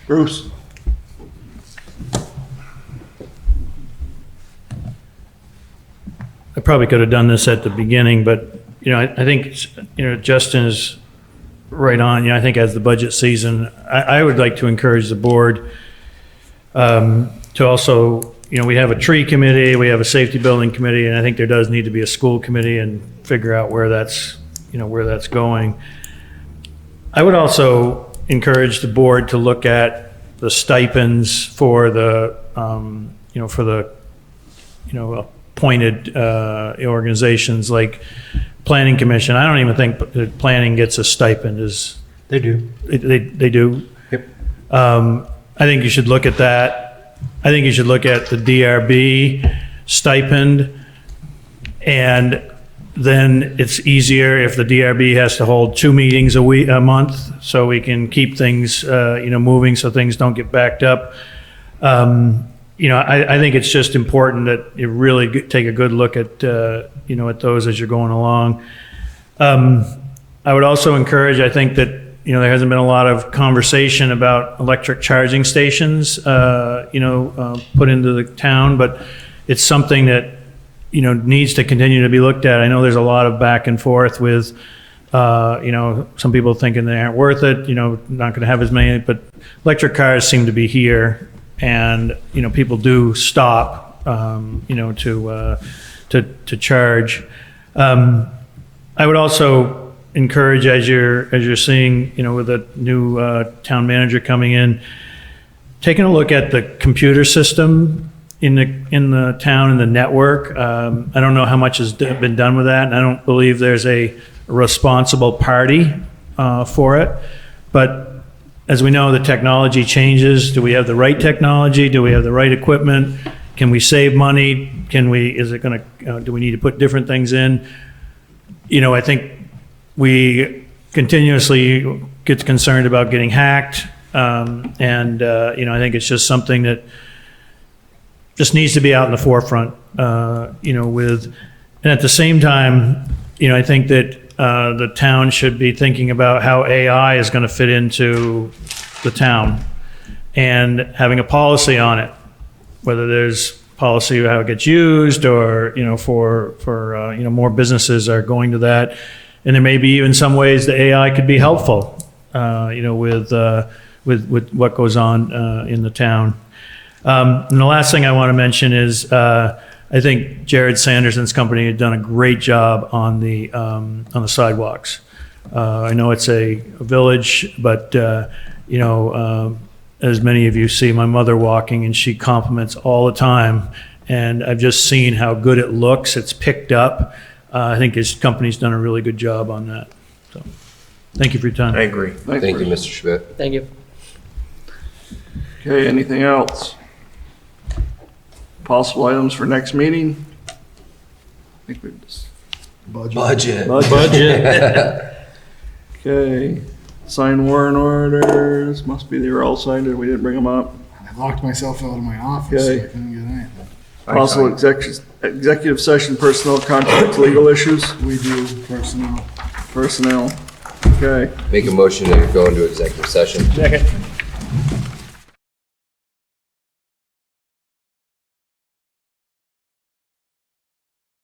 S1: Bruce?
S12: I probably could have done this at the beginning, but, I think, Justin is right on. I think as the budget season, I would like to encourage the board to also, we have a tree committee, we have a safety building committee, and I think there does need to be a school committee and figure out where that's going. I would also encourage the board to look at the stipends for the, appointed organizations like Planning Commission. I don't even think that planning gets a stipend.
S10: They do.
S12: They do?
S10: Yep.
S12: I think you should look at that. I think you should look at the DRB stipend, and then it's easier if the DRB has to hold 2 meetings a month, so we can keep things, moving, so things don't get backed up. I think it's just important that you really take a good look at, at those as you're going along. I would also encourage, I think that, there hasn't been a lot of conversation about electric charging stations, put into the town, but it's something that, needs to continue to be looked at. I know there's a lot of back and forth with, some people thinking they aren't worth it, not going to have as many, but electric cars seem to be here, and, people do stop, to charge. I would also encourage, as you're seeing, with the new town manager coming in, taking a look at the computer system in the town and the network. I don't know how much has been done with that, and I don't believe there's a responsible party for it. But as we know, the technology changes. Do we have the right technology? Do we have the right equipment? Can we save money? Do we need to put different things in? I think we continuously get concerned about getting hacked. I think it's just something that just needs to be out in the forefront, and at the same time, I think that the town should be thinking about how AI is going to fit into the town and having a policy on it, whether there's policy of how it gets used, or, for more businesses are going to that. And there may be even some ways the AI could be helpful, with what goes on in the town. And the last thing I want to mention is I think Jared Sanderson's company had done a great job on the sidewalks. I know it's a village, but as many of you see my mother walking, and she compliments all the time. And I've just seen how good it looks. It's picked up. I think his company's done a really good job on that. So, thank you for your time.
S3: I agree.
S7: Thank you, Mr. Schmidt.
S5: Thank you.
S1: Okay, anything else? Possible items for next meeting? I think we just...
S7: Budget.
S1: Okay, sign warrant orders, must be they were all signed and we didn't bring them up.
S2: I locked myself out of my office, so I
S1: Okay.
S2: couldn't get anything.
S1: Possible executive session, personnel, contracts, legal issues,
S2: We do personnel.
S1: personnel. Okay,
S7: Make a motion to go into executive session.
S12: Second.